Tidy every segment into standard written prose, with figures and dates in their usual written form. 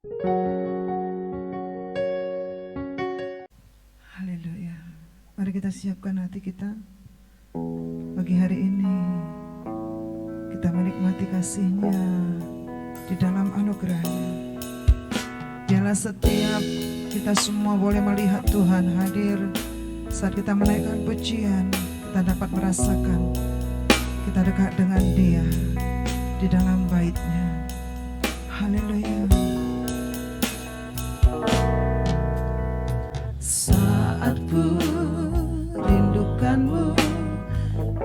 Haleluya. Mari kita siapkan hati kita pagi hari ini. Kita menikmati kasih-Nya di dalam anugerah-Nya. Biarlah setiap kita semua boleh melihat Tuhan hadir saat kita menaikkan pujian. Kita dapat merasakan kita dekat dengan Dia di dalam bait-Nya. Haleluya. Saat ku rindukanmu,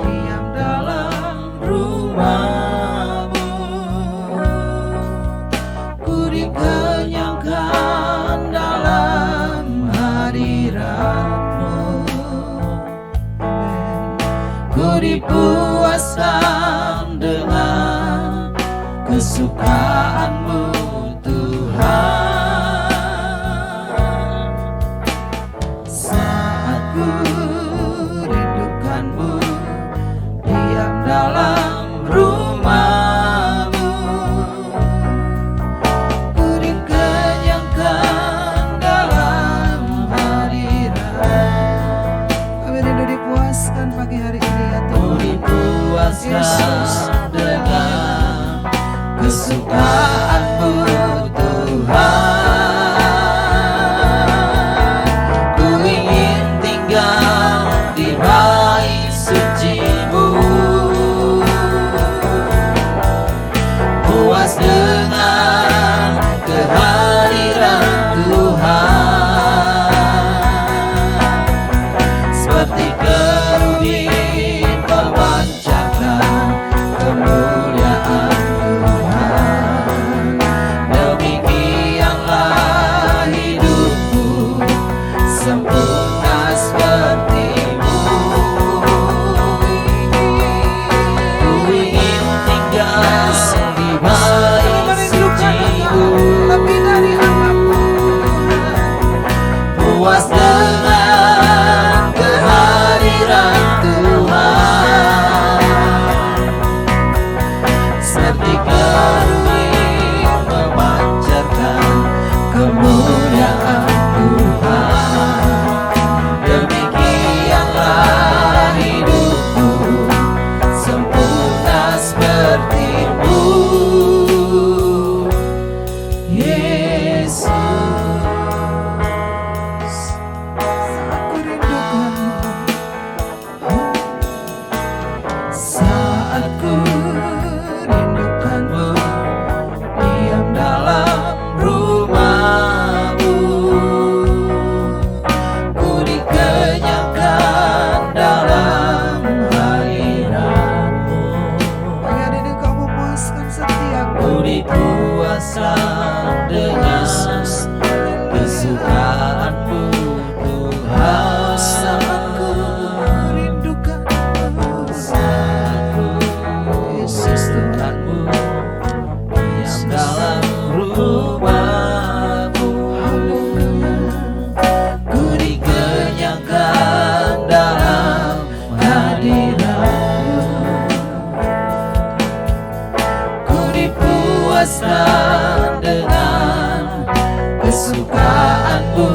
diam dalam rumahmu, ku dikenyangkan dalam hadiratmu, ku dipuaskan dengan kesukaanmu Tuhan. Saat ku rindukanmu, diam dalam rumahmu, ku dikenyangkan dalam hadirat. Kami rindu dipuaskan pagi hari ini ya Tuhan. Ku dipuaskan dengan kesukaanmu Tuhan. Ku ingin tinggal di bait suci-Mu, puas dengan kehadiran Tuhan, seperti kerubin memancarkan kemuliaan Tuhan. Demikianlah hidupku sempurna seperti-Mu. Ku ingin tinggal di bait suci-Mu, lebih dari apapun, puas dengan kehadiran Tuhan, seperti kerubin memancarkan kemuliaan Tuhan. Demikianlah hidupku sempurna seperti-Mu, Yesus. Saat ku rindukanmu, saat ku rindukanmu, diam dalam rumahmu, ku dikenyangkan dalam hadirat-Mu. Pagi hari ini Kau memuaskan setiap ku dipuaskan dengan kesukaan-Mu Tuhan. Saat ku rindukanmu, saat ku Yesus Tuhan-Mu, diam dalam rumahmu, ku dikenyangkan dalam hadirat-Mu, ku dipuaskan dengan kesukaan-Mu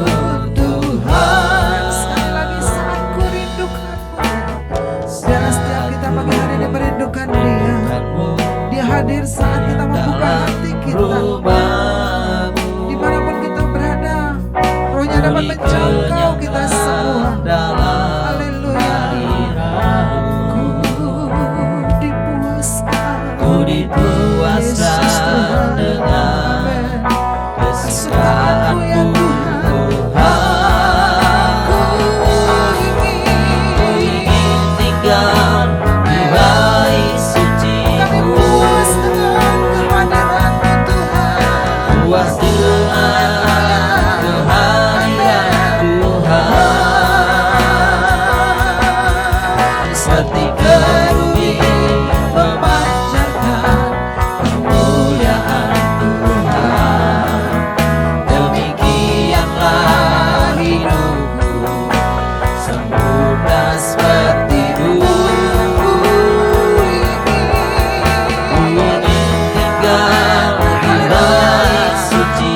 Tuhan. Sekali lagi saat ku rindukanmu, dan setiap kita pagi hari ini merindukan Dia. Dia hadir saat kita membuka hati kita. Dimanapun kita berada, Roh-Nya dapat menjangkau kita semua. Haleluya. Ku dipuaskan dengan kesukaan-Mu Tuhan. Ku ingin tinggal di bait suci-Mu, puas dengan kehadiran-Mu Tuhan, puas dengan kehadiran Tuhan, seperti kerubin memancarkan kemuliaan Tuhan. Demikianlah hidupku sempurna seperti-Mu. Ku ingin tinggal di bait suci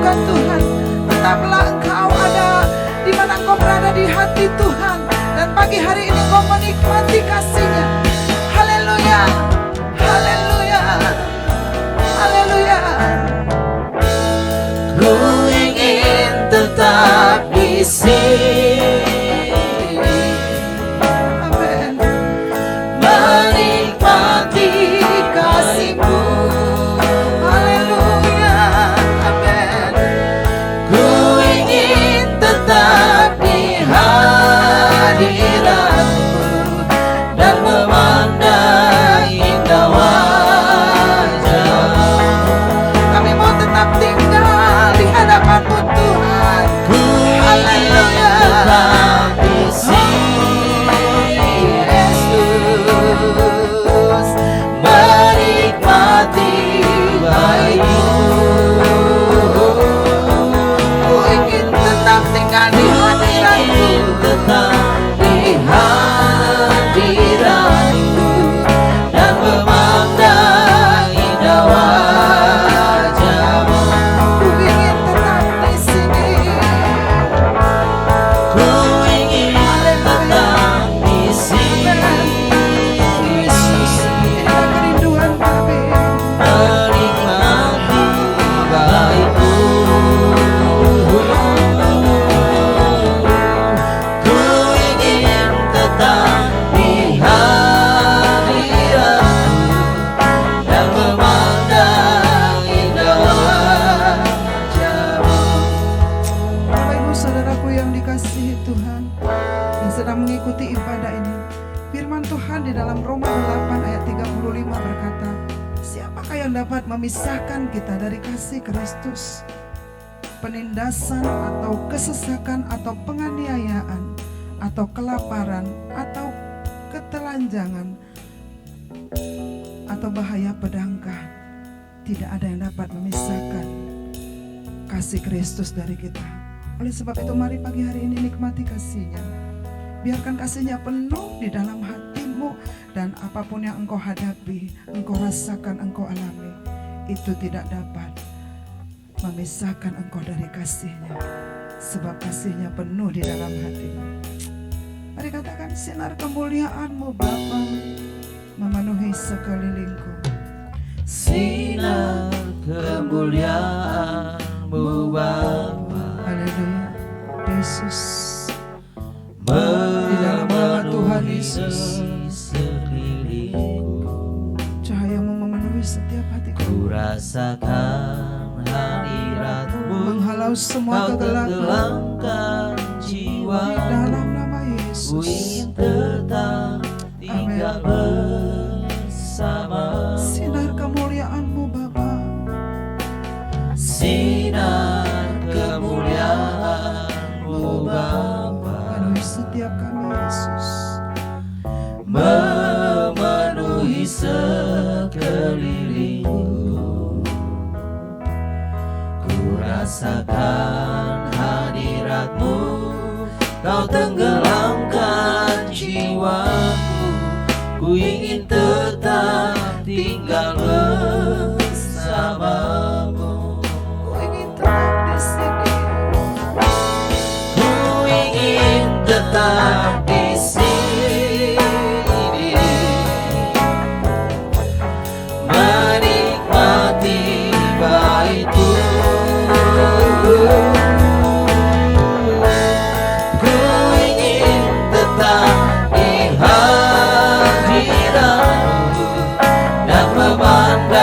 rindukan Tuhan. Tetaplah Engkau ada di mana Engkau berada di hati Tuhan. Dan pagi hari ini Engkau menikmati kasih-Nya. Haleluya, haleluya, haleluya. Ku ingin tetap di sini, Amin. menikmati kasih-Mu. Haleluya, amin. Ku ingin tetap di hadirat-Mu dan memandang indah wajah-Mu. Kami mau tetap tinggal di hadapan-Mu Tuhan. Ku ingin tetap di sini, Yesus, menikmati baik-Mu. Ku ingin tetap tinggal di hadirat-Mu. Tetap di hadirat-Mu dan memandang indah wajah-Mu. Ku ingin tetap di sini. Ku ingin tetap di sini, Yesus, Inilah kerinduan kami. menikmati baik-Mu. Ku ingin tetap di hadirat-Mu dan memandang indah wajah-Mu. Bapak Ibu saudaraku yang dikasihi Tuhan, yang sedang mengikuti ibadah ini, firman Tuhan di dalam Roma 8 ayat 35 berkata, siapakah yang dapat memisahkan kita dari kasih Kristus? Penindasan atau kesesakan atau penganiayaan atau kelaparan atau ketelanjangan atau bahaya pedangkah? Tidak ada yang dapat memisahkan kasih Kristus dari kita. Oleh sebab itu mari pagi hari ini nikmati kasih-Nya. Biarkan kasih-Nya penuh di dalam hatimu. Dan apapun yang engkau hadapi, engkau rasakan, engkau alami, itu tidak dapat memisahkan engkau dari kasih-Nya. Sebab kasih-Nya penuh di dalam hatimu. Mari katakan, sinar kemuliaan-Mu Bapa memenuhi sekelilingku. Sinar kemuliaan-Mu Bapa Haleluya, Yesus. memenuhi Yesus. sekelilingku. Cahaya-Mu memenuhi setiap hatiku. Ku rasakan hadirat-Mu, Menghalau semua Kau kegelapan. tenggelamkan Di jiwa-Mu. dalam nama Ku Yesus. ingin tetap tinggal bersama. Sinar kemuliaan-Mu Bapa. Sinar kemuliaan-Mu Bapa Penuhi setiap kami Yesus. memenuhi sekelilingku. Ku rasakan hadirat-Mu, Kau tenggelamkan jiwaku. Ku ingin tetap tinggal bersama-Mu. Ku ingin tetap di sini. Ku ingin tetap di sini, menikmati baik-Mu. Ku ingin tetap di hadirat-Mu dan memandang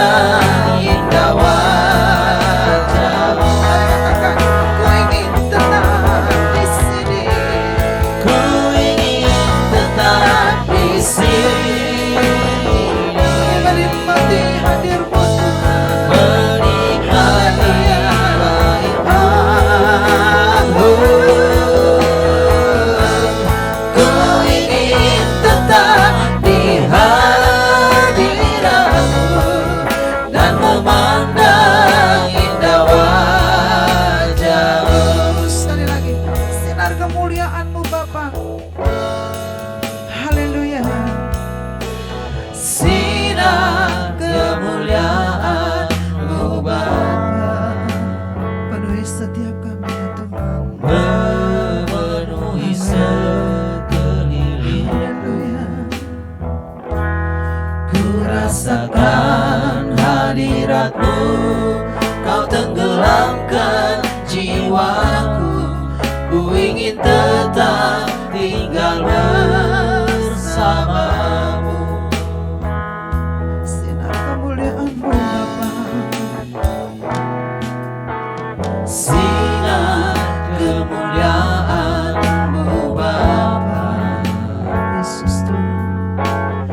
sinar kemuliaan-Mu Bapa. Yesus Tuhan,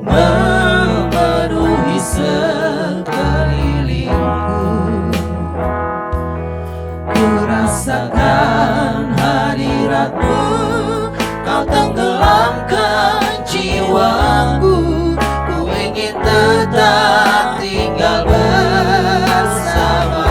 Memenuhi sekelilingku, ku rasakan hadirat-Mu, Kau tenggelamkan jiwaku, ku ingin tetap tinggal bersama.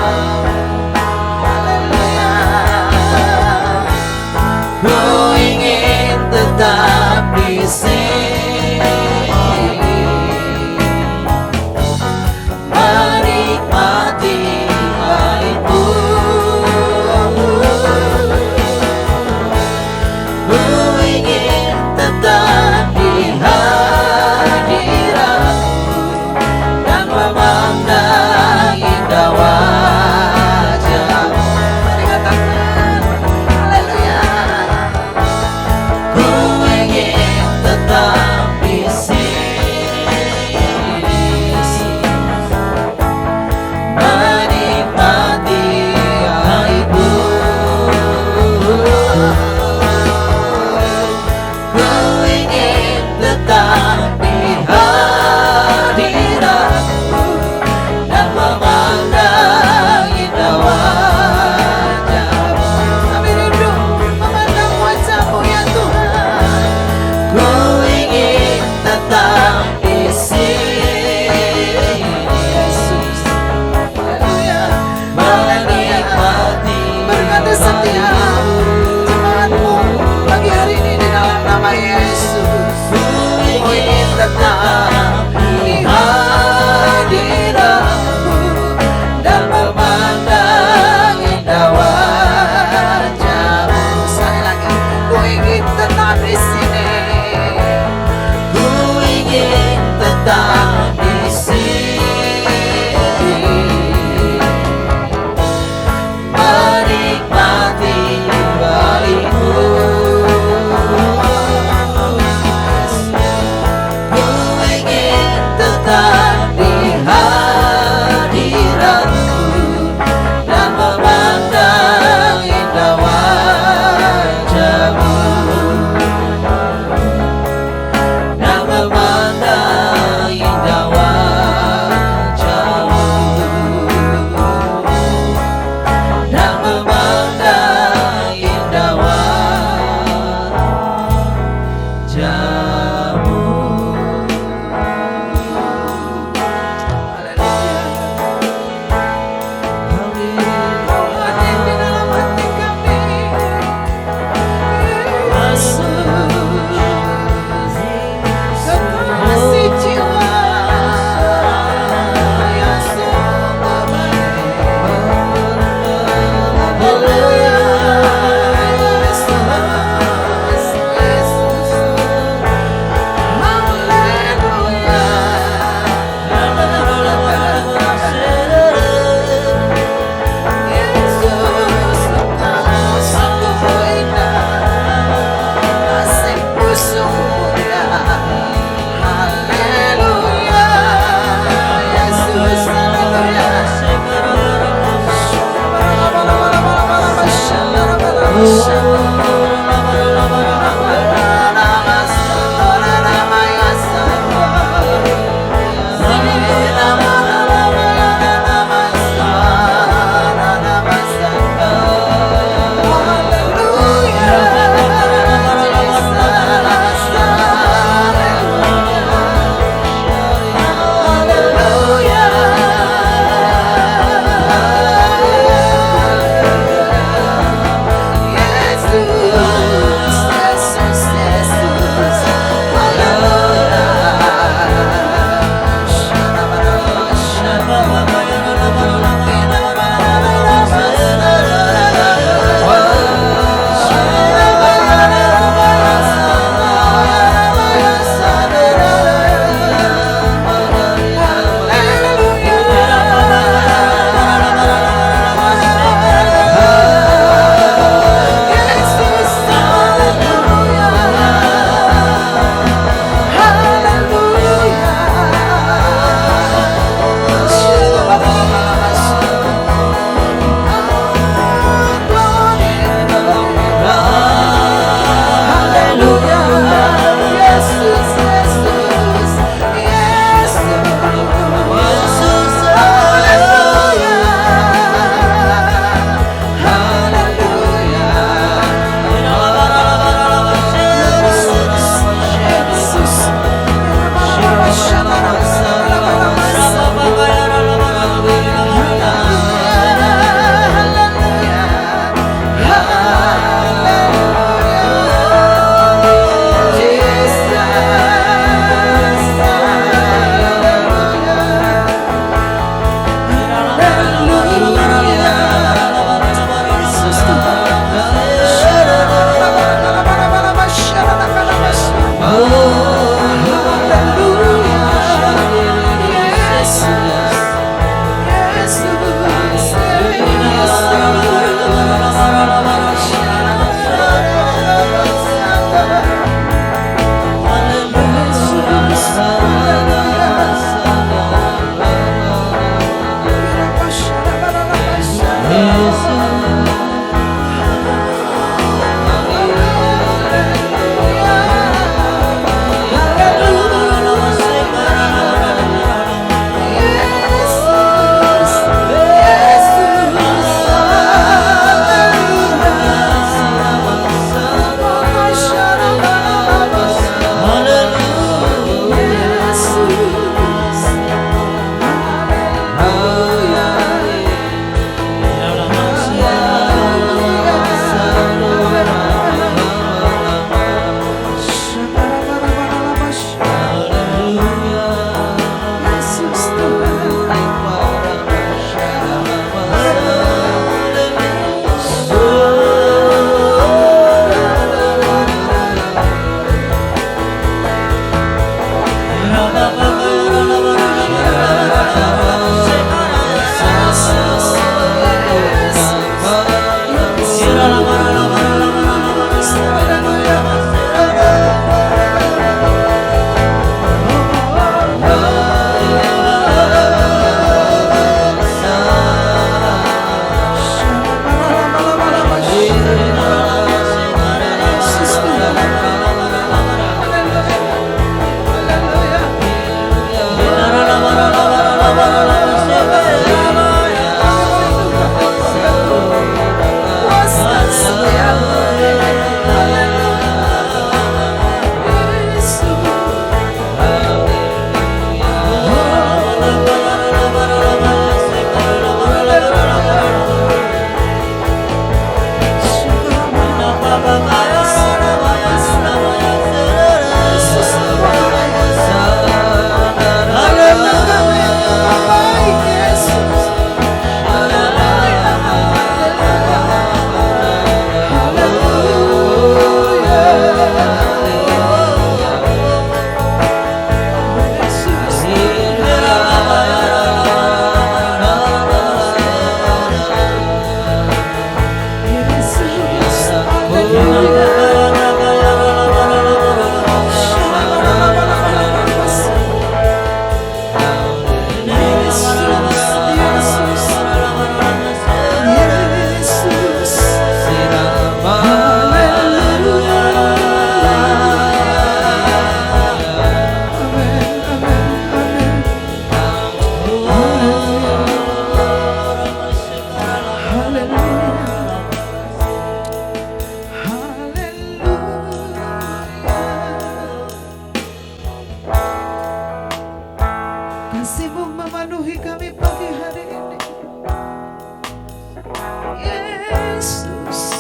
Yesus.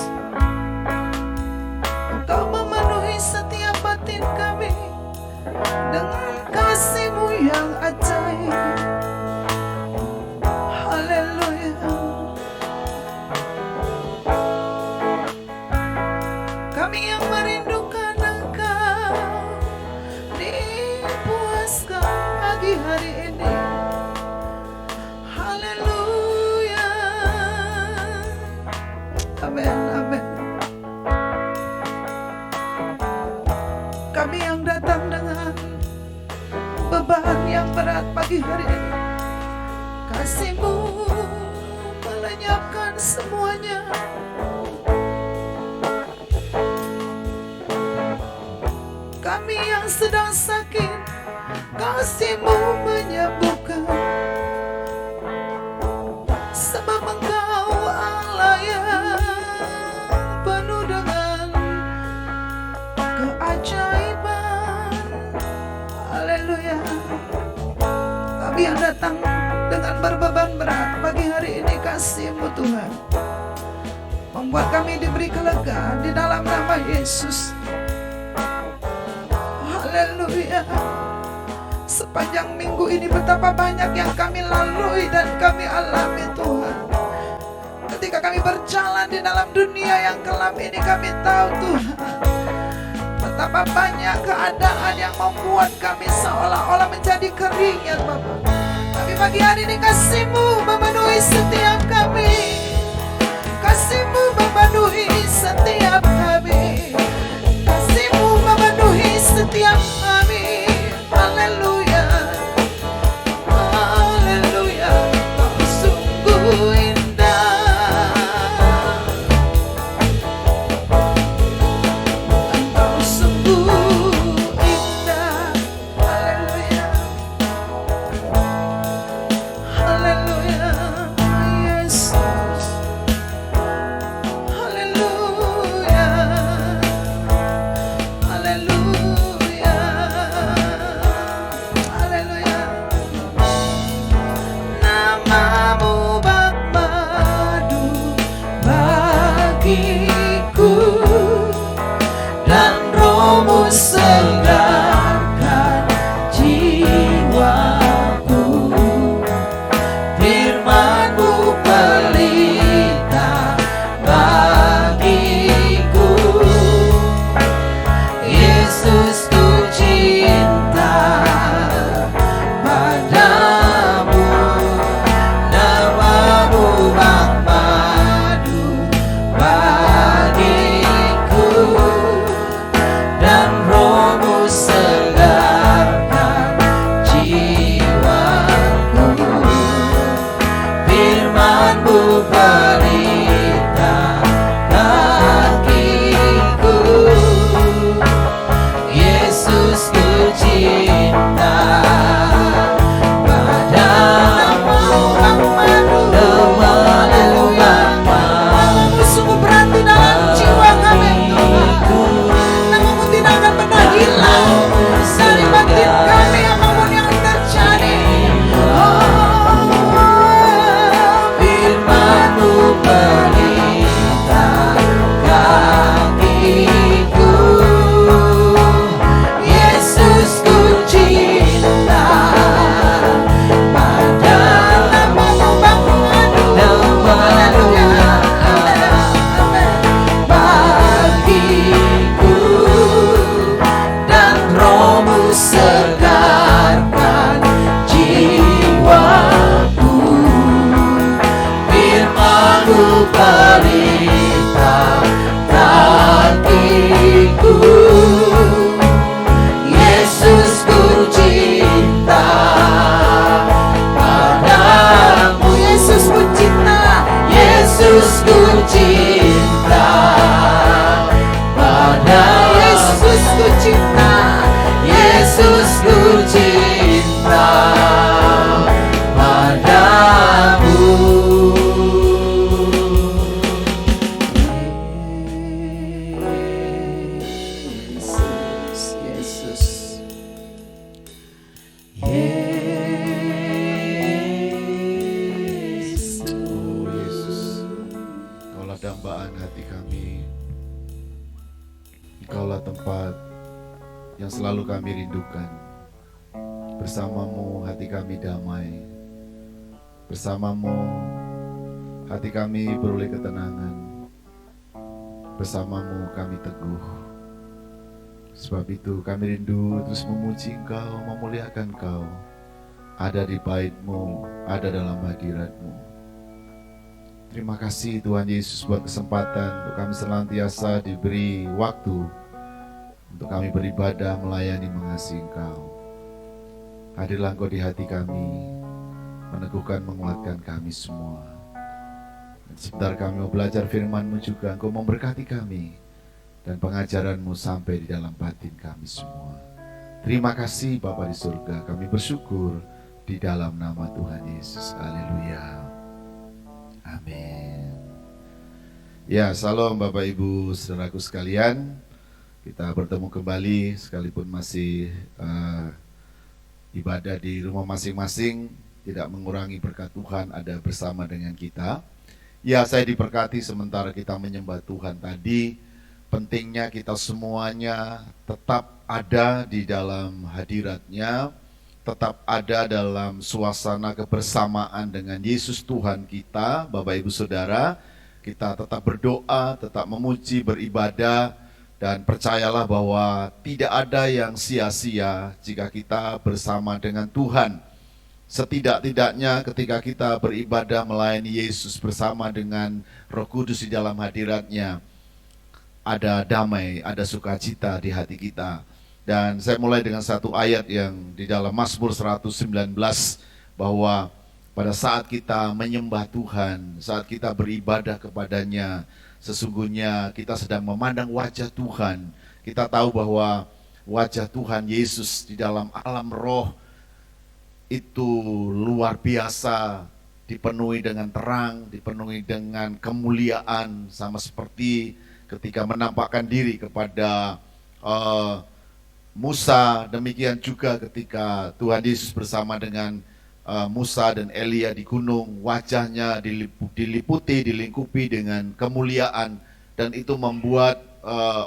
Engkau memenuhi setiap batin kami dengan kasih-Mu yang ajaib. Haleluya. Kami yang merindukan Engkau dipuaskan pagi hari ini. Haleluya. Amin, amin. Kami yang datang dengan beban yang berat pagi hari ini, kasih-Mu melenyapkan semuanya. Kami yang sedang sakit, kasih-Mu menyembuhkan. Sebab Engkau Allah yang penuh dengan keajaiban. Haleluya. Kami yang datang dengan berbeban berat pagi hari ini, kasih-Mu Tuhan membuat kami diberi kelegaan di dalam nama Yesus. Haleluya. Sepanjang minggu ini betapa banyak yang kami lalui dan kami alami Tuhan. Ketika kami berjalan di dalam dunia yang kelam ini, kami tahu Tuhan betapa banyak keadaan yang membuat kami seolah-olah menjadi kering ya Bapak. Tapi pagi hari ini kasih-Mu memenuhi setiap kami. Kasih-Mu memenuhi setiap kami. Kasih-Mu memenuhi setiap kami. Haleluya. Haleluya. Kau sungguh indah. Engkau sungguh indah. Haleluya. Haleluya. Yesus. Haleluya. Haleluya. Haleluya. Namamu bak madu bagiku, dan Roh-Mu segarkan jiwaku. Firman-Mu pelita bagiku. Yesus, ku cinta padamu. Namamu bak madu bagiku, dan Roh-Mu segarkan jiwaku. Firman-Mu pelita bagiku. Yesus, ku cinta padamu. Namamu sungguh berarti dalam jiwa kami Tuhan. Namamu tidak akan pernah hilang dari batin kami apapun yang terjadi. Firman-Mu pelita kakiku. Yesus, ku cinta padamu. Bagiku, dan Roh-Mu segarkan jiwaku. Firman-Mu pelita kakiku. Yesus, ku cinta padamu. Yesus, ku cinta. Yesus, ku cinta padamu. Yesus, ku cinta. Yesus, ku cinta padamu. Yesus, Yesus. Yesus. Oh Yesus, Kaulah dambaan hati kami. Engkaulah tempat yang selalu kami rindukan. Bersamamu hati kami damai. Bersamamu hati kami beroleh ketenangan. Bersamamu kami teguh. Sebab itu kami rindu terus memuji Engkau, memuliakan Engkau. Ada di bait-Mu, ada dalam hadirat-Mu. Terima kasih Tuhan Yesus buat kesempatan untuk kami senantiasa diberi waktu untuk kami beribadah, melayani, mengasihi Engkau. Hadirlah Engkau di hati kami, meneguhkan, menguatkan kami semua. Dan sebentar kami mau belajar firman-Mu juga, Engkau memberkati kami, dan pengajaran-Mu sampai di dalam batin kami semua. Terima kasih Bapa di surga, kami bersyukur di dalam nama Tuhan Yesus. Haleluya. Amin. Ya, salam Bapak Ibu saudaraku sekalian. Kita bertemu kembali sekalipun masih ibadah di rumah masing-masing, tidak mengurangi berkat Tuhan ada bersama dengan kita. Ya, saya diberkati sementara kita menyembah Tuhan tadi. Pentingnya kita semuanya tetap ada di dalam hadirat-Nya, tetap ada dalam suasana kebersamaan dengan Yesus Tuhan kita. Bapak Ibu Saudara, kita tetap berdoa, tetap memuji, beribadah, dan percayalah bahwa tidak ada yang sia-sia jika kita bersama dengan Tuhan. Setidak-tidaknya ketika kita beribadah melayani Yesus bersama dengan Roh Kudus di dalam hadirat-Nya, ada damai, ada sukacita di hati kita. Dan saya mulai dengan satu ayat yang di dalam Mazmur 119, bahwa pada saat kita menyembah Tuhan, saat kita beribadah kepadanya, sesungguhnya kita sedang memandang wajah Tuhan. Kita tahu bahwa wajah Tuhan Yesus di dalam alam roh itu luar biasa, dipenuhi dengan terang, dipenuhi dengan kemuliaan, sama seperti ketika menampakkan diri kepada Musa. Demikian juga ketika Tuhan Yesus bersama dengan Musa dan Elia di gunung, wajahnya diliputi, dilingkupi dengan kemuliaan, dan itu membuat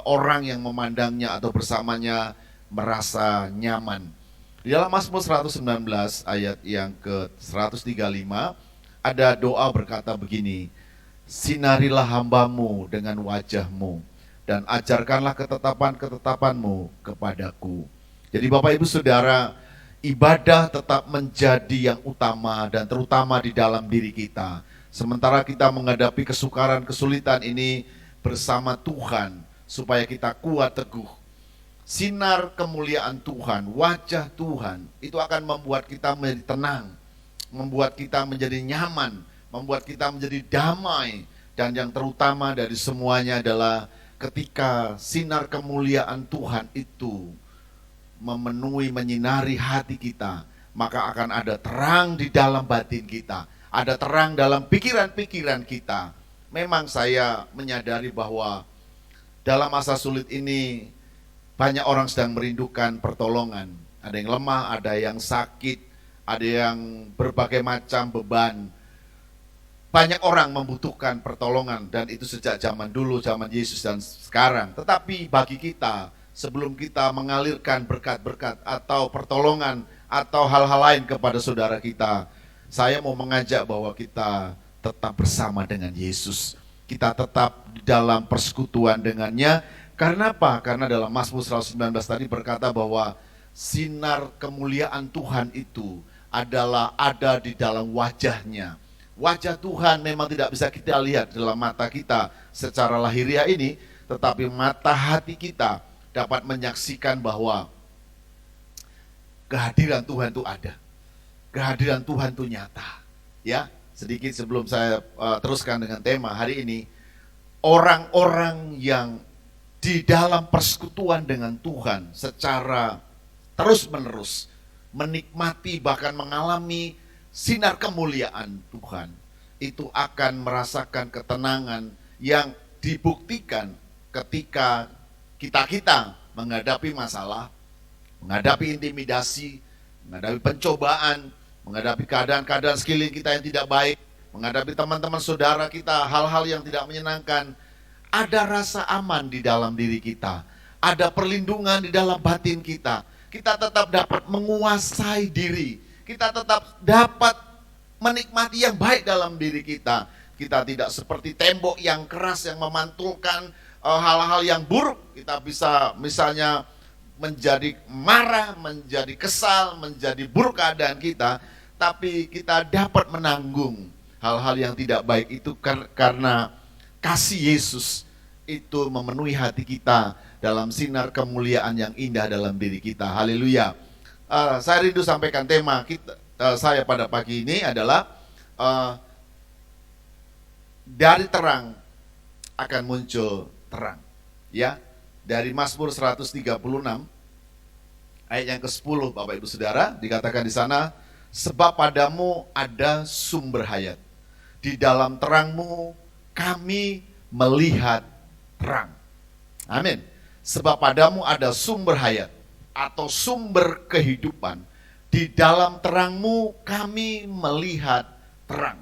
orang yang memandangnya atau bersamanya merasa nyaman. Di dalam Mazmur 119 ayat yang ke-135 ada doa berkata begini, "Sinarilah hamba-Mu dengan wajah-Mu, dan ajarkanlah ketetapan-ketetapan-Mu kepadaku." Jadi Bapak Ibu Saudara, ibadah tetap menjadi yang utama dan terutama di dalam diri kita. Sementara kita menghadapi kesukaran, kesulitan ini bersama Tuhan, supaya kita kuat teguh. Sinar kemuliaan Tuhan, wajah Tuhan, itu akan membuat kita menjadi tenang, membuat kita menjadi nyaman, membuat kita menjadi damai. Dan yang terutama dari semuanya adalah ketika sinar kemuliaan Tuhan itu memenuhi, menyinari hati kita, maka akan ada terang di dalam batin kita, ada terang dalam pikiran-pikiran kita. Memang saya menyadari bahwa dalam masa sulit ini banyak orang sedang merindukan pertolongan. Ada yang lemah, ada yang sakit, ada yang berbagai macam beban. Banyak orang membutuhkan pertolongan, dan itu sejak zaman dulu, zaman Yesus dan sekarang. Tetapi bagi kita, sebelum kita mengalirkan berkat-berkat atau pertolongan atau hal-hal lain kepada saudara kita, saya mau mengajak bahwa kita tetap bersama dengan Yesus. Kita tetap dalam persekutuan dengannya. Karena apa? Karena dalam Mazmur 119 tadi berkata bahwa sinar kemuliaan Tuhan itu adalah ada di dalam wajahnya. Wajah Tuhan memang tidak bisa kita lihat dalam mata kita secara lahiriah ini, tetapi mata hati kita dapat menyaksikan bahwa kehadiran Tuhan itu ada. Kehadiran Tuhan itu nyata. Ya, sedikit sebelum saya teruskan dengan tema hari ini, orang-orang yang di dalam persekutuan dengan Tuhan secara terus-menerus menikmati bahkan mengalami sinar kemuliaan Tuhan, itu akan merasakan ketenangan yang dibuktikan ketika kita menghadapi masalah, menghadapi intimidasi, menghadapi pencobaan, menghadapi keadaan-keadaan sekeliling kita yang tidak baik. menghadapi teman-teman saudara kita, hal-hal yang tidak menyenangkan, ada rasa aman di dalam diri kita, ada perlindungan di dalam batin kita. Kita tetap dapat menguasai diri, kita tetap dapat menikmati yang baik dalam diri kita. Kita tidak seperti tembok yang keras yang memantulkan hal-hal yang buruk. Kita bisa misalnya menjadi marah, menjadi kesal, menjadi buruk keadaan kita, tapi kita dapat menanggung hal-hal yang tidak baik itu karena kasih Yesus itu memenuhi hati kita dalam sinar kemuliaan yang indah dalam diri kita. Haleluya. Saya rindu sampaikan tema saya pada pagi ini adalah dari terang akan muncul terang. Ya, dari Mazmur 136 ayat yang ke-10, Bapak Ibu Saudara, dikatakan di sana, sebab padamu ada sumber hayat, di dalam terangmu kami melihat terang. Amin. Sebab padamu ada sumber hayat atau sumber kehidupan, di dalam terangmu kami melihat terang.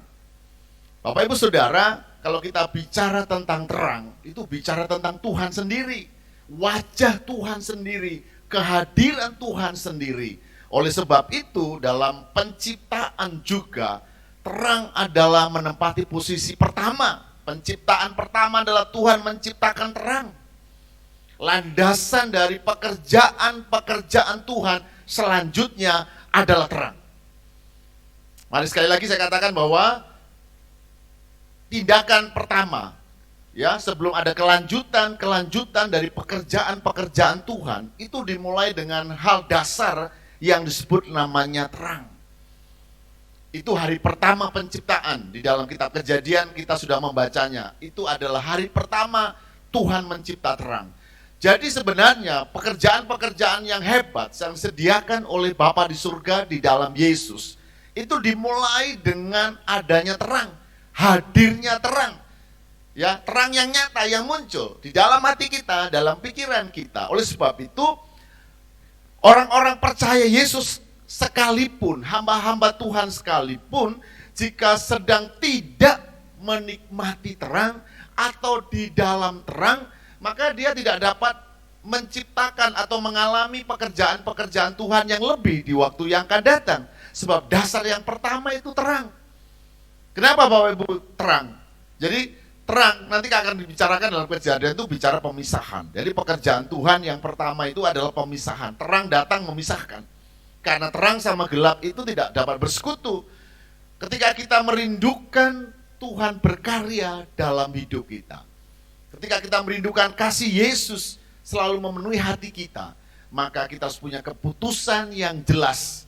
Bapak Ibu Saudara, kalau kita bicara tentang terang, itu bicara tentang Tuhan sendiri, wajah Tuhan sendiri, kehadiran Tuhan sendiri. Oleh sebab itu, dalam penciptaan juga, terang adalah menempati posisi pertama. Penciptaan pertama adalah Tuhan menciptakan terang. Landasan dari pekerjaan Tuhan selanjutnya adalah terang. Mari sekali lagi saya katakan bahwa tindakan pertama, ya, sebelum ada kelanjutan dari pekerjaan Tuhan, itu dimulai dengan hal dasar yang disebut namanya terang. Itu hari pertama penciptaan. Di dalam kitab Kejadian kita sudah membacanya. Itu adalah hari pertama Tuhan mencipta terang. Jadi sebenarnya pekerjaan-pekerjaan yang hebat yang disediakan oleh Bapa di surga di dalam Yesus, itu dimulai dengan adanya terang. Hadirnya terang, ya, terang yang nyata yang muncul di dalam hati kita, dalam pikiran kita. Oleh sebab itu, orang-orang percaya Yesus sekalipun, hamba-hamba Tuhan sekalipun, jika sedang tidak menikmati terang atau di dalam terang, maka dia tidak dapat menciptakan atau mengalami pekerjaan-pekerjaan Tuhan yang lebih di waktu yang akan datang. Sebab dasar yang pertama itu terang. Kenapa Bapak Ibu terang? Jadi terang nanti akan dibicarakan dalam Kejadian itu bicara pemisahan. Jadi pekerjaan Tuhan yang pertama itu adalah pemisahan. Terang datang memisahkan. Karena terang sama gelap itu tidak dapat bersekutu. Ketika kita merindukan Tuhan berkarya dalam hidup kita, ketika kita merindukan kasih Yesus selalu memenuhi hati kita, maka kita harus punya keputusan yang jelas.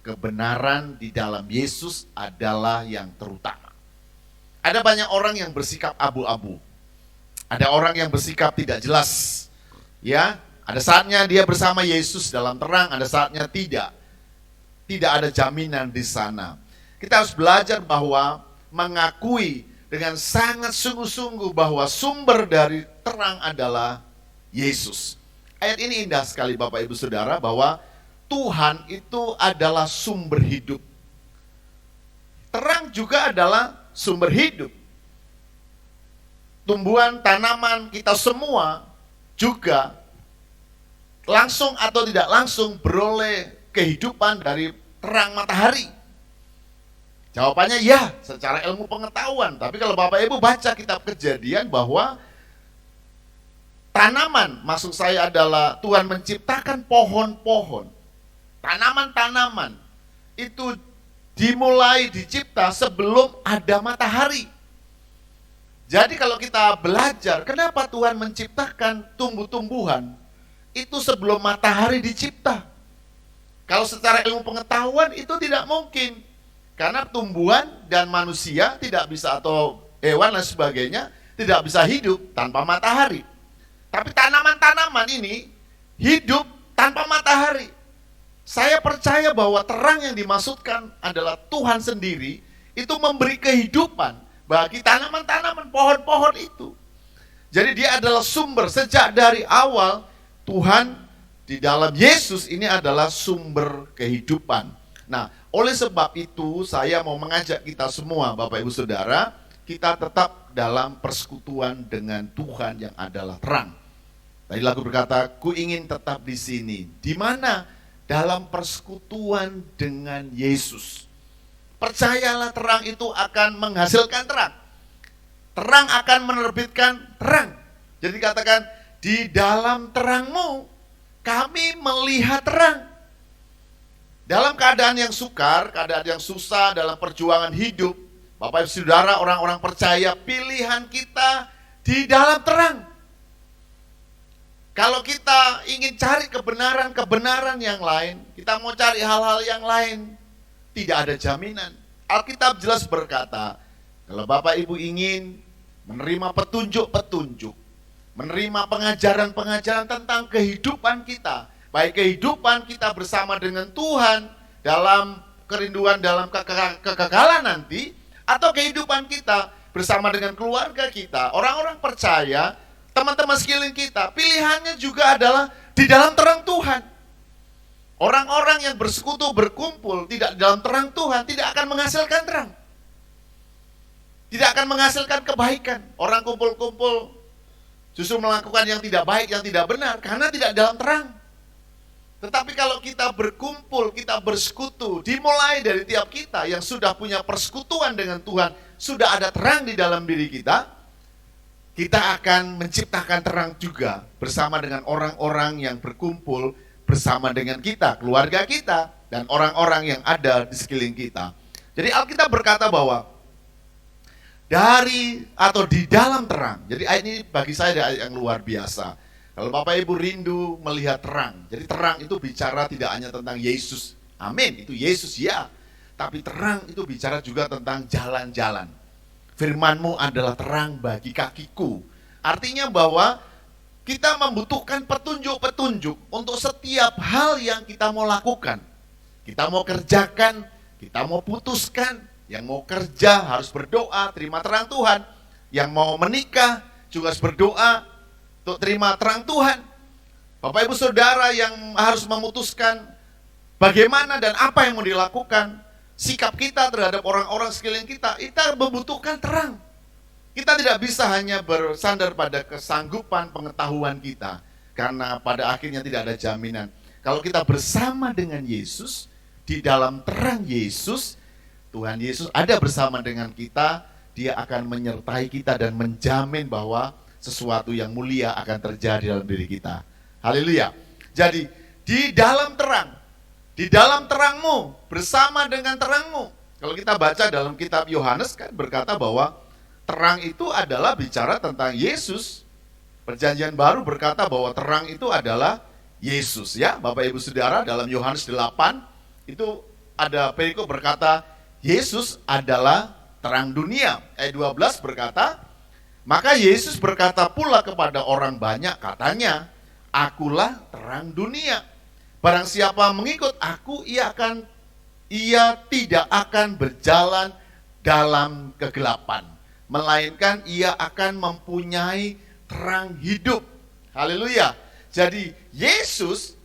Kebenaran di dalam Yesus adalah yang terutama. Ada banyak orang yang bersikap abu-abu. Ada orang yang bersikap tidak jelas. Ya, ada saatnya dia bersama Yesus dalam terang, ada saatnya tidak. Tidak ada jaminan di sana. Kita harus belajar bahwa mengakui dengan sangat sungguh-sungguh bahwa sumber dari terang adalah Yesus. Ayat ini indah sekali Bapak Ibu Saudara, bahwa Tuhan itu adalah sumber hidup. Terang juga adalah sumber hidup. Tumbuhan, tanaman, kita semua juga langsung atau tidak langsung beroleh kehidupan dari terang matahari. Jawabannya ya, secara ilmu pengetahuan. Tapi kalau Bapak Ibu baca kitab Kejadian bahwa tanaman, maksud saya adalah Tuhan menciptakan pohon-pohon. Tanaman-tanaman itu dimulai dicipta sebelum ada matahari. Jadi kalau kita belajar, kenapa Tuhan menciptakan tumbuh-tumbuhan itu sebelum matahari dicipta? Kalau secara ilmu pengetahuan itu tidak mungkin. Karena tumbuhan dan manusia tidak bisa, atau hewan dan sebagainya, tidak bisa hidup tanpa matahari. Tapi tanaman-tanaman ini hidup tanpa matahari. Saya percaya bahwa terang yang dimaksudkan adalah Tuhan sendiri, itu memberi kehidupan bagi tanaman-tanaman, pohon-pohon itu. Jadi dia adalah sumber. Sejak dari awal Tuhan di dalam Yesus ini adalah sumber kehidupan. Nah, Oleh sebab itu saya mau mengajak kita semua Bapak Ibu Saudara, kita tetap dalam persekutuan dengan Tuhan yang adalah terang. Tadi lagu berkata, ku ingin tetap di sini. Di mana? Dalam persekutuan dengan Yesus. Percayalah, terang itu akan menghasilkan terang. Terang akan menerbitkan terang. Jadi katakan, di dalam terangmu kami melihat terang. Dalam keadaan yang sukar, keadaan yang susah, dalam perjuangan hidup, Bapak Ibu Saudara, orang-orang percaya, pilihan kita di dalam terang. Kalau kita ingin cari kebenaran-kebenaran yang lain, kita mau cari hal-hal yang lain, tidak ada jaminan. Alkitab jelas berkata, kalau Bapak Ibu ingin menerima petunjuk-petunjuk, menerima pengajaran-pengajaran tentang kehidupan kita, baik kehidupan kita bersama dengan Tuhan dalam kerinduan, dalam kekekalan nanti, atau kehidupan kita bersama dengan keluarga kita, orang-orang percaya, teman-teman sekeliling kita, pilihannya juga adalah di dalam terang Tuhan. Orang-orang yang bersekutu, berkumpul tidak di dalam terang Tuhan tidak akan menghasilkan terang. Tidak akan menghasilkan kebaikan. Orang kumpul-kumpul justru melakukan yang tidak baik, yang tidak benar, karena tidak dalam terang. Tetapi kalau kita berkumpul, kita bersekutu, dimulai dari tiap kita yang sudah punya persekutuan dengan Tuhan, sudah ada terang di dalam diri kita, kita akan menciptakan terang juga bersama dengan orang-orang yang berkumpul bersama dengan kita, keluarga kita, dan orang-orang yang ada di sekeliling kita. Jadi Alkitab berkata bahwa dari atau di dalam terang, jadi ayat ini bagi saya ayat yang luar biasa. Kalau Bapak Ibu rindu melihat terang, jadi terang itu bicara tidak hanya tentang Yesus, amin, itu Yesus ya, tapi terang itu bicara juga tentang jalan-jalan. Firman-Mu adalah terang bagi kakiku. Artinya bahwa kita membutuhkan petunjuk-petunjuk untuk setiap hal yang kita mau lakukan. Kita mau kerjakan, kita mau putuskan, yang mau kerja harus berdoa, terima terang Tuhan. Yang mau menikah juga harus berdoa untuk terima terang Tuhan. Bapak Ibu Saudara yang harus memutuskan bagaimana dan apa yang mau dilakukan, sikap kita terhadap orang-orang sekeliling kita membutuhkan terang. Kita tidak bisa hanya bersandar pada kesanggupan pengetahuan kita, karena pada akhirnya tidak ada jaminan. Kalau kita bersama dengan Yesus, di dalam terang Yesus, Tuhan Yesus ada bersama dengan kita, Dia akan menyertai kita dan menjamin bahwa sesuatu yang mulia akan terjadi dalam diri kita. Haleluya. Jadi di dalam terang, di dalam terangmu, bersama dengan terangmu. Kalau kita baca dalam kitab Yohanes kan berkata bahwa terang itu adalah bicara tentang Yesus. Perjanjian baru berkata bahwa terang itu adalah Yesus ya. Bapak Ibu Saudara, dalam Yohanes 8 itu ada perikop berkata Yesus adalah terang dunia. Ayat 12 berkata, maka Yesus berkata pula kepada orang banyak, katanya, akulah terang dunia. Barang siapa mengikut aku, ia tidak akan berjalan dalam kegelapan, melainkan ia akan mempunyai terang hidup. Haleluya. Jadi Yesus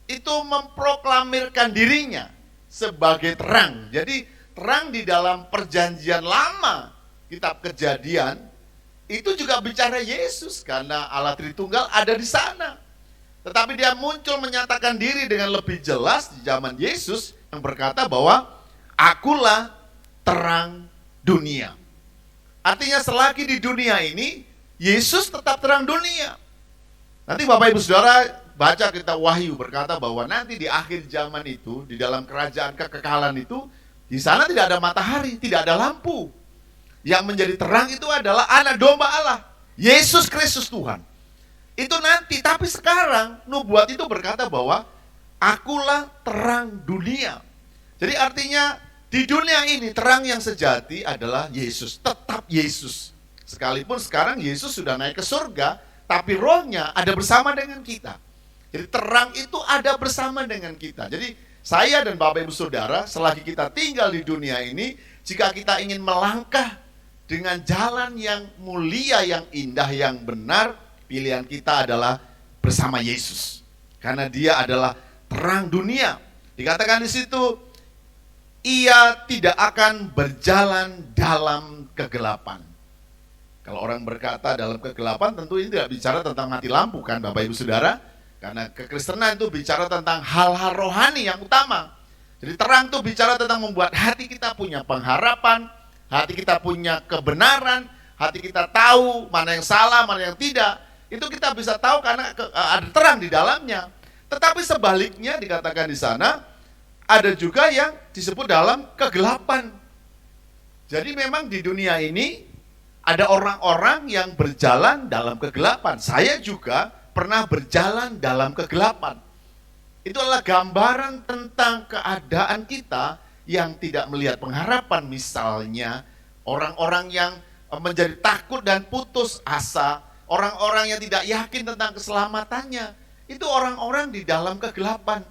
itu memproklamirkan dirinya sebagai terang. Jadi terang di dalam perjanjian lama, kitab Kejadian, itu juga bicara Yesus karena Allah Tritunggal ada di sana. Tetapi Dia muncul menyatakan diri dengan lebih jelas di zaman Yesus yang berkata bahwa akulah terang dunia. Artinya selagi di dunia ini Yesus tetap terang dunia. Nanti Bapak Ibu Saudara baca kita Wahyu berkata bahwa nanti di akhir zaman itu, di dalam kerajaan kekekalan itu, di sana tidak ada matahari, tidak ada lampu. Yang menjadi terang itu adalah anak domba Allah, Yesus Kristus Tuhan. Itu nanti, tapi sekarang nubuat itu berkata bahwa akulah terang dunia. Jadi artinya di dunia ini terang yang sejati adalah Yesus, tetap Yesus. Sekalipun sekarang Yesus sudah naik ke surga, tapi rohnya ada bersama dengan kita. Jadi terang itu ada bersama dengan kita. Jadi saya dan Bapak Ibu Saudara, selagi kita tinggal di dunia ini, jika kita ingin melangkah dengan jalan yang mulia, yang indah, yang benar, pilihan kita adalah bersama Yesus. Karena Dia adalah terang dunia. Dikatakan di situ, ia tidak akan berjalan dalam kegelapan. Kalau orang berkata dalam kegelapan, tentu ini tidak bicara tentang mati lampu kan Bapak Ibu Saudara. Karena kekristenan itu bicara tentang hal-hal rohani yang utama. Jadi terang itu bicara tentang membuat hati kita punya pengharapan, hati kita punya kebenaran, hati kita tahu mana yang salah, mana yang tidak. Itu kita bisa tahu karena ada terang di dalamnya. Tetapi sebaliknya dikatakan di sana, ada juga yang disebut dalam kegelapan. Jadi memang di dunia ini ada orang-orang yang berjalan dalam kegelapan. Saya juga pernah berjalan dalam kegelapan. Itu adalah gambaran tentang keadaan kita yang tidak melihat pengharapan. Misalnya orang-orang yang menjadi takut dan putus asa, orang-orang yang tidak yakin tentang keselamatannya, itu orang-orang di dalam kegelapan.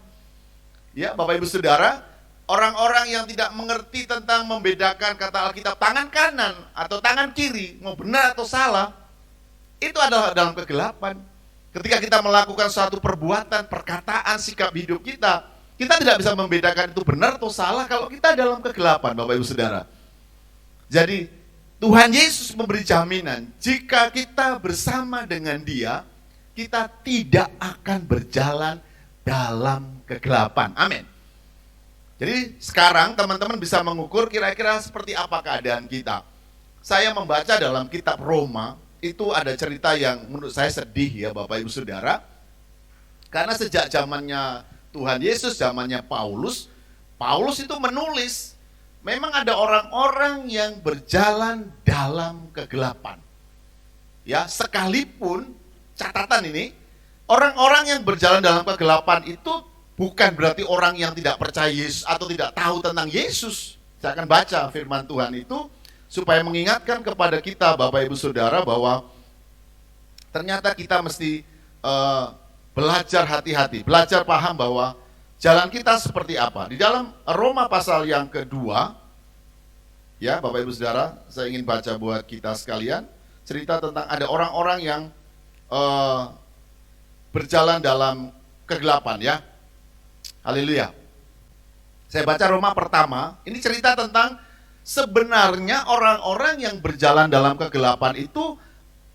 Ya, Bapak Ibu Saudara, orang-orang yang tidak mengerti tentang membedakan kata Alkitab tangan kanan atau tangan kiri, mau benar atau salah, itu adalah dalam kegelapan. Ketika kita melakukan suatu perbuatan, perkataan, sikap hidup kita tidak bisa membedakan itu benar atau salah kalau kita dalam kegelapan, Bapak Ibu Saudara. Jadi Tuhan Yesus memberi jaminan, jika kita bersama dengan Dia, kita tidak akan berjalan dalam kegelapan. Amin. Jadi sekarang teman-teman bisa mengukur kira-kira seperti apa keadaan kita. Saya membaca dalam kitab Roma, itu ada cerita yang menurut saya sedih ya Bapak Ibu Saudara. Karena sejak zamannya Tuhan Yesus, zamannya Paulus itu menulis, memang ada orang-orang yang berjalan dalam kegelapan. Ya, sekalipun catatan ini, orang-orang yang berjalan dalam kegelapan itu bukan berarti orang yang tidak percaya Yesus atau tidak tahu tentang Yesus. Saya akan baca firman Tuhan itu supaya mengingatkan kepada kita Bapak Ibu Saudara bahwa ternyata kita mesti belajar hati-hati, belajar paham bahwa jalan kita seperti apa. Di dalam Roma pasal yang kedua, ya Bapak Ibu Saudara, saya ingin baca buat kita sekalian, cerita tentang ada orang-orang yang berjalan dalam kegelapan ya. Haleluya. Saya baca Roma pertama, ini cerita tentang sebenarnya orang-orang yang berjalan dalam kegelapan itu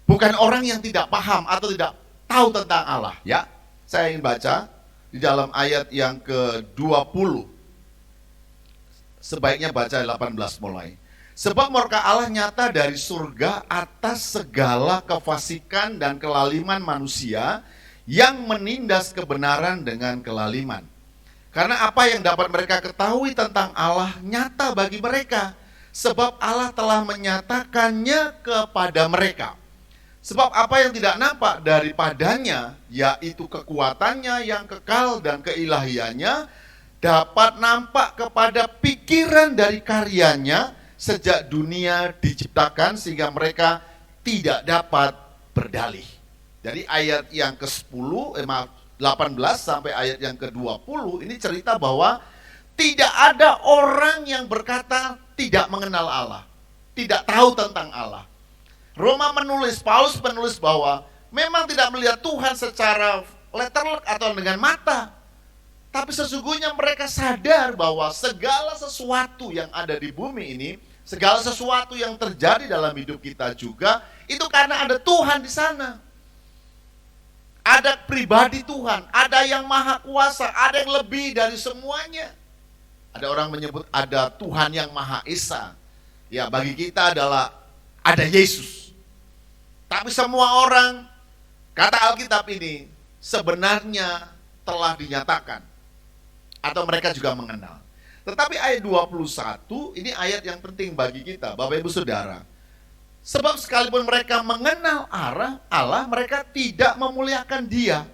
bukan orang yang tidak paham atau tidak tahu tentang Allah ya. Saya ingin baca di dalam ayat yang ke-20. Sebaiknya baca 18 mulai. Sebab murka Allah nyata dari surga atas segala kefasikan dan kelaliman manusia yang menindas kebenaran dengan kelaliman. Karena apa yang dapat mereka ketahui tentang Allah nyata bagi mereka, sebab Allah telah menyatakannya kepada mereka. Sebab apa yang tidak nampak daripadanya, yaitu kekuatannya yang kekal dan keilahiannya, dapat nampak kepada pikiran dari karyanya sejak dunia diciptakan sehingga mereka tidak dapat berdalih. Jadi ayat yang ke-10, 18 sampai ayat yang ke-20 ini cerita bahwa tidak ada orang yang berkata tidak mengenal Allah, tidak tahu tentang Allah. Roma menulis, Paulus menulis bahwa memang tidak melihat Tuhan secara letterlock atau dengan mata, tapi sesungguhnya mereka sadar bahwa segala sesuatu yang ada di bumi ini, segala sesuatu yang terjadi dalam hidup kita juga, itu karena ada Tuhan di sana. Ada pribadi Tuhan, ada yang maha kuasa, ada yang lebih dari semuanya. Ada orang menyebut ada Tuhan yang Maha Esa. Ya, bagi kita adalah ada Yesus. Tapi semua orang, kata Alkitab ini, sebenarnya telah dinyatakan. Atau mereka juga mengenal. Tetapi ayat 21, ini ayat yang penting bagi kita, Bapak Ibu Saudara. Sebab sekalipun mereka mengenal Allah, mereka tidak memuliakan Dia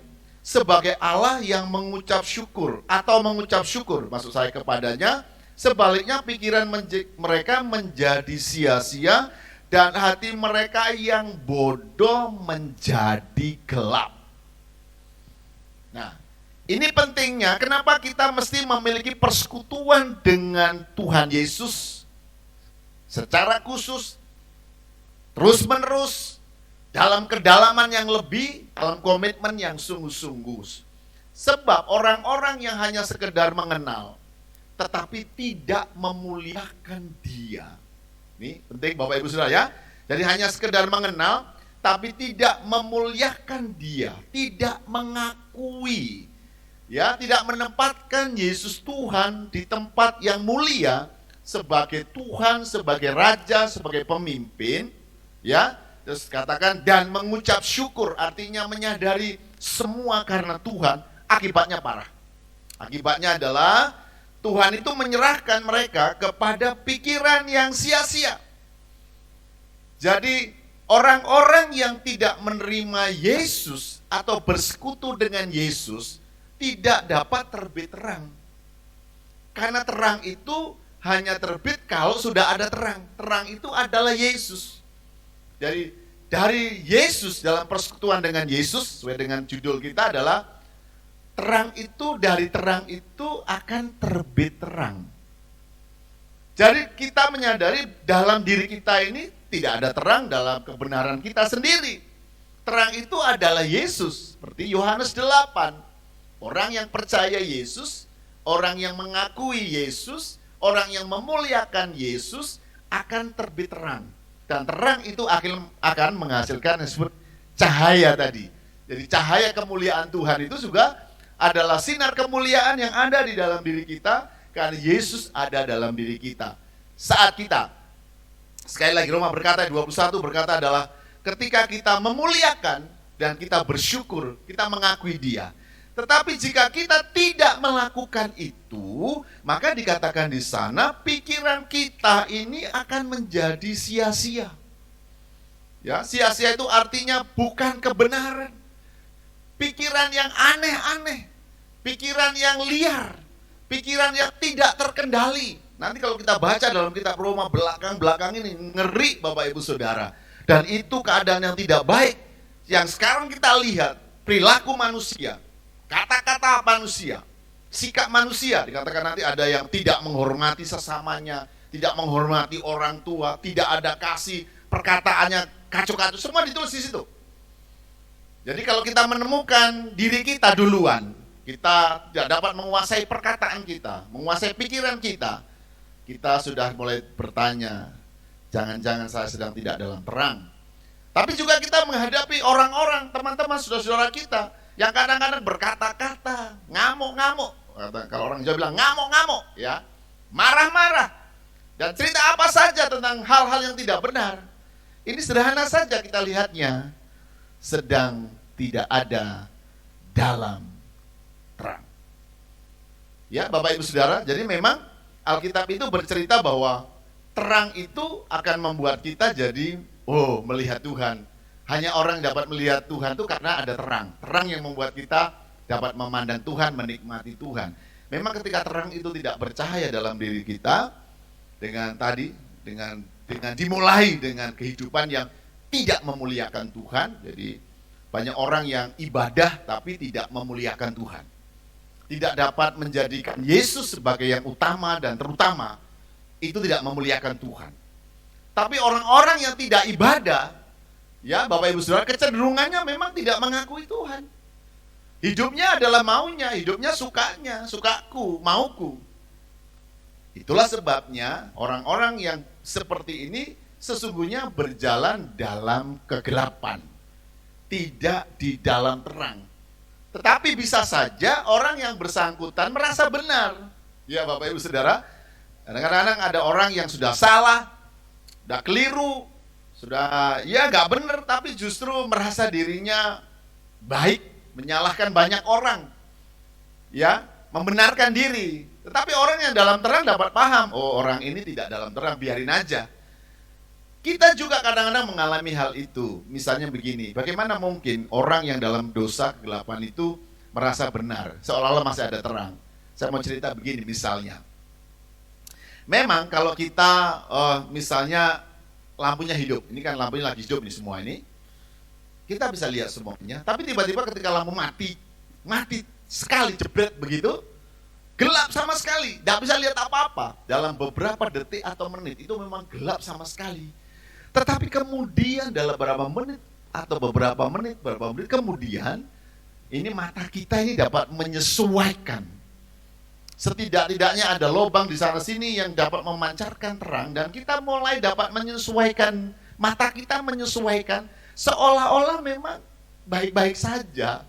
sebagai Allah yang mengucap syukur atau mengucap syukur, maksud saya kepadanya. Sebaliknya pikiran mereka menjadi sia-sia dan hati mereka yang bodoh menjadi gelap. Nah, ini pentingnya kenapa kita mesti memiliki persekutuan dengan Tuhan Yesus secara khusus, terus-menerus, dalam kedalaman yang lebih, dalam komitmen yang sungguh-sungguh. Sebab orang-orang yang hanya sekedar mengenal, tetapi tidak memuliakan Dia. Ini penting Bapak Ibu Saudara ya. Jadi hanya sekedar mengenal, tapi tidak memuliakan Dia, tidak mengakui, ya, tidak menempatkan Yesus Tuhan di tempat yang mulia sebagai Tuhan, sebagai Raja, sebagai pemimpin, ya. Terus katakan dan mengucap syukur, artinya menyadari semua karena Tuhan, akibatnya parah. Akibatnya adalah Tuhan itu menyerahkan mereka kepada pikiran yang sia-sia. Jadi orang-orang yang tidak menerima Yesus atau bersekutu dengan Yesus tidak dapat terbit terang. Karena terang itu hanya terbit kalau sudah ada terang. Terang itu adalah Yesus. Jadi dari Yesus, dalam persekutuan dengan Yesus, sesuai dengan judul kita adalah terang itu, dari terang itu akan terbit terang. Jadi kita menyadari dalam diri kita ini tidak ada terang dalam kebenaran kita sendiri. Terang itu adalah Yesus, seperti Yohanes 8. Orang yang percaya Yesus, orang yang mengakui Yesus, orang yang memuliakan Yesus akan terbit terang. Dan terang itu akan menghasilkan yang disebut cahaya tadi. Jadi cahaya kemuliaan Tuhan itu juga adalah sinar kemuliaan yang ada di dalam diri kita, karena Yesus ada dalam diri kita. Saat kita, sekali lagi Roma berkata, 21 berkata adalah ketika kita memuliakan dan kita bersyukur, kita mengakui Dia. Tetapi jika kita tidak melakukan itu, maka dikatakan di sana pikiran kita ini akan menjadi sia-sia. Ya, sia-sia itu artinya bukan kebenaran. Pikiran yang aneh-aneh, pikiran yang liar, pikiran yang tidak terkendali. Nanti kalau kita baca dalam kitab Roma belakang-belakang ini, ngeri Bapak Ibu Saudara. Dan itu keadaan yang tidak baik. Yang sekarang kita lihat, perilaku manusia, kata-kata manusia, sikap manusia. Dikatakan nanti ada yang tidak menghormati sesamanya, tidak menghormati orang tua, tidak ada kasih, perkataannya kacau-kacau, semua ditulis di situ. Jadi kalau kita menemukan diri kita duluan, kita tidak dapat menguasai perkataan kita, menguasai pikiran kita, kita sudah mulai bertanya, jangan-jangan saya sedang tidak dalam terang. Tapi juga kita menghadapi orang-orang, teman-teman, saudara-saudara kita, yang kadang-kadang berkata-kata, ngamuk-ngamuk. Kalau orang Jawa bilang ngamuk-ngamuk, ya, marah-marah. Dan cerita apa saja tentang hal-hal yang tidak benar. Ini sederhana saja kita lihatnya, sedang tidak ada dalam terang. Ya, Bapak Ibu Saudara, jadi memang Alkitab itu bercerita bahwa terang itu akan membuat kita jadi, melihat Tuhan. Hanya orang dapat melihat Tuhan itu karena ada terang. Terang yang membuat kita dapat memandang Tuhan, menikmati Tuhan. Memang ketika terang itu tidak bercahaya dalam diri kita, dengan dimulai dengan kehidupan yang tidak memuliakan Tuhan. Jadi banyak orang yang ibadah tapi tidak memuliakan Tuhan. Tidak dapat menjadikan Yesus sebagai yang utama dan terutama, itu tidak memuliakan Tuhan. Tapi orang-orang yang tidak ibadah, ya Bapak Ibu Saudara, kecenderungannya memang tidak mengakui Tuhan. Hidupnya adalah maunya, hidupnya sukanya, sukaku, mauku. Itulah sebabnya orang-orang yang seperti ini sesungguhnya berjalan dalam kegelapan, tidak di dalam terang. Tetapi bisa saja orang yang bersangkutan merasa benar. Ya Bapak Ibu Saudara, kadang-kadang ada orang yang sudah salah, sudah keliru, sudah ya gak benar, tapi justru merasa dirinya baik, menyalahkan banyak orang, ya, membenarkan diri. Tetapi orang yang dalam terang dapat paham, orang ini tidak dalam terang, biarin aja. Kita juga kadang-kadang mengalami hal itu. Misalnya begini, bagaimana mungkin orang yang dalam dosa kegelapan itu merasa benar, seolah-olah masih ada terang. Saya mau cerita begini misalnya. Memang kalau kita misalnya lampunya hidup, ini kan lampunya lagi hidup nih semua ini, kita bisa lihat semuanya. Tapi tiba-tiba ketika lampu mati sekali jebret begitu, gelap sama sekali, tidak bisa lihat apa-apa. Dalam beberapa detik atau menit itu memang gelap sama sekali. Tetapi kemudian dalam beberapa menit kemudian, ini mata kita ini dapat menyesuaikan Setidak-tidaknya ada lubang di sana sini yang dapat memancarkan terang, dan kita mulai dapat menyesuaikan, mata kita menyesuaikan, seolah-olah memang baik-baik saja.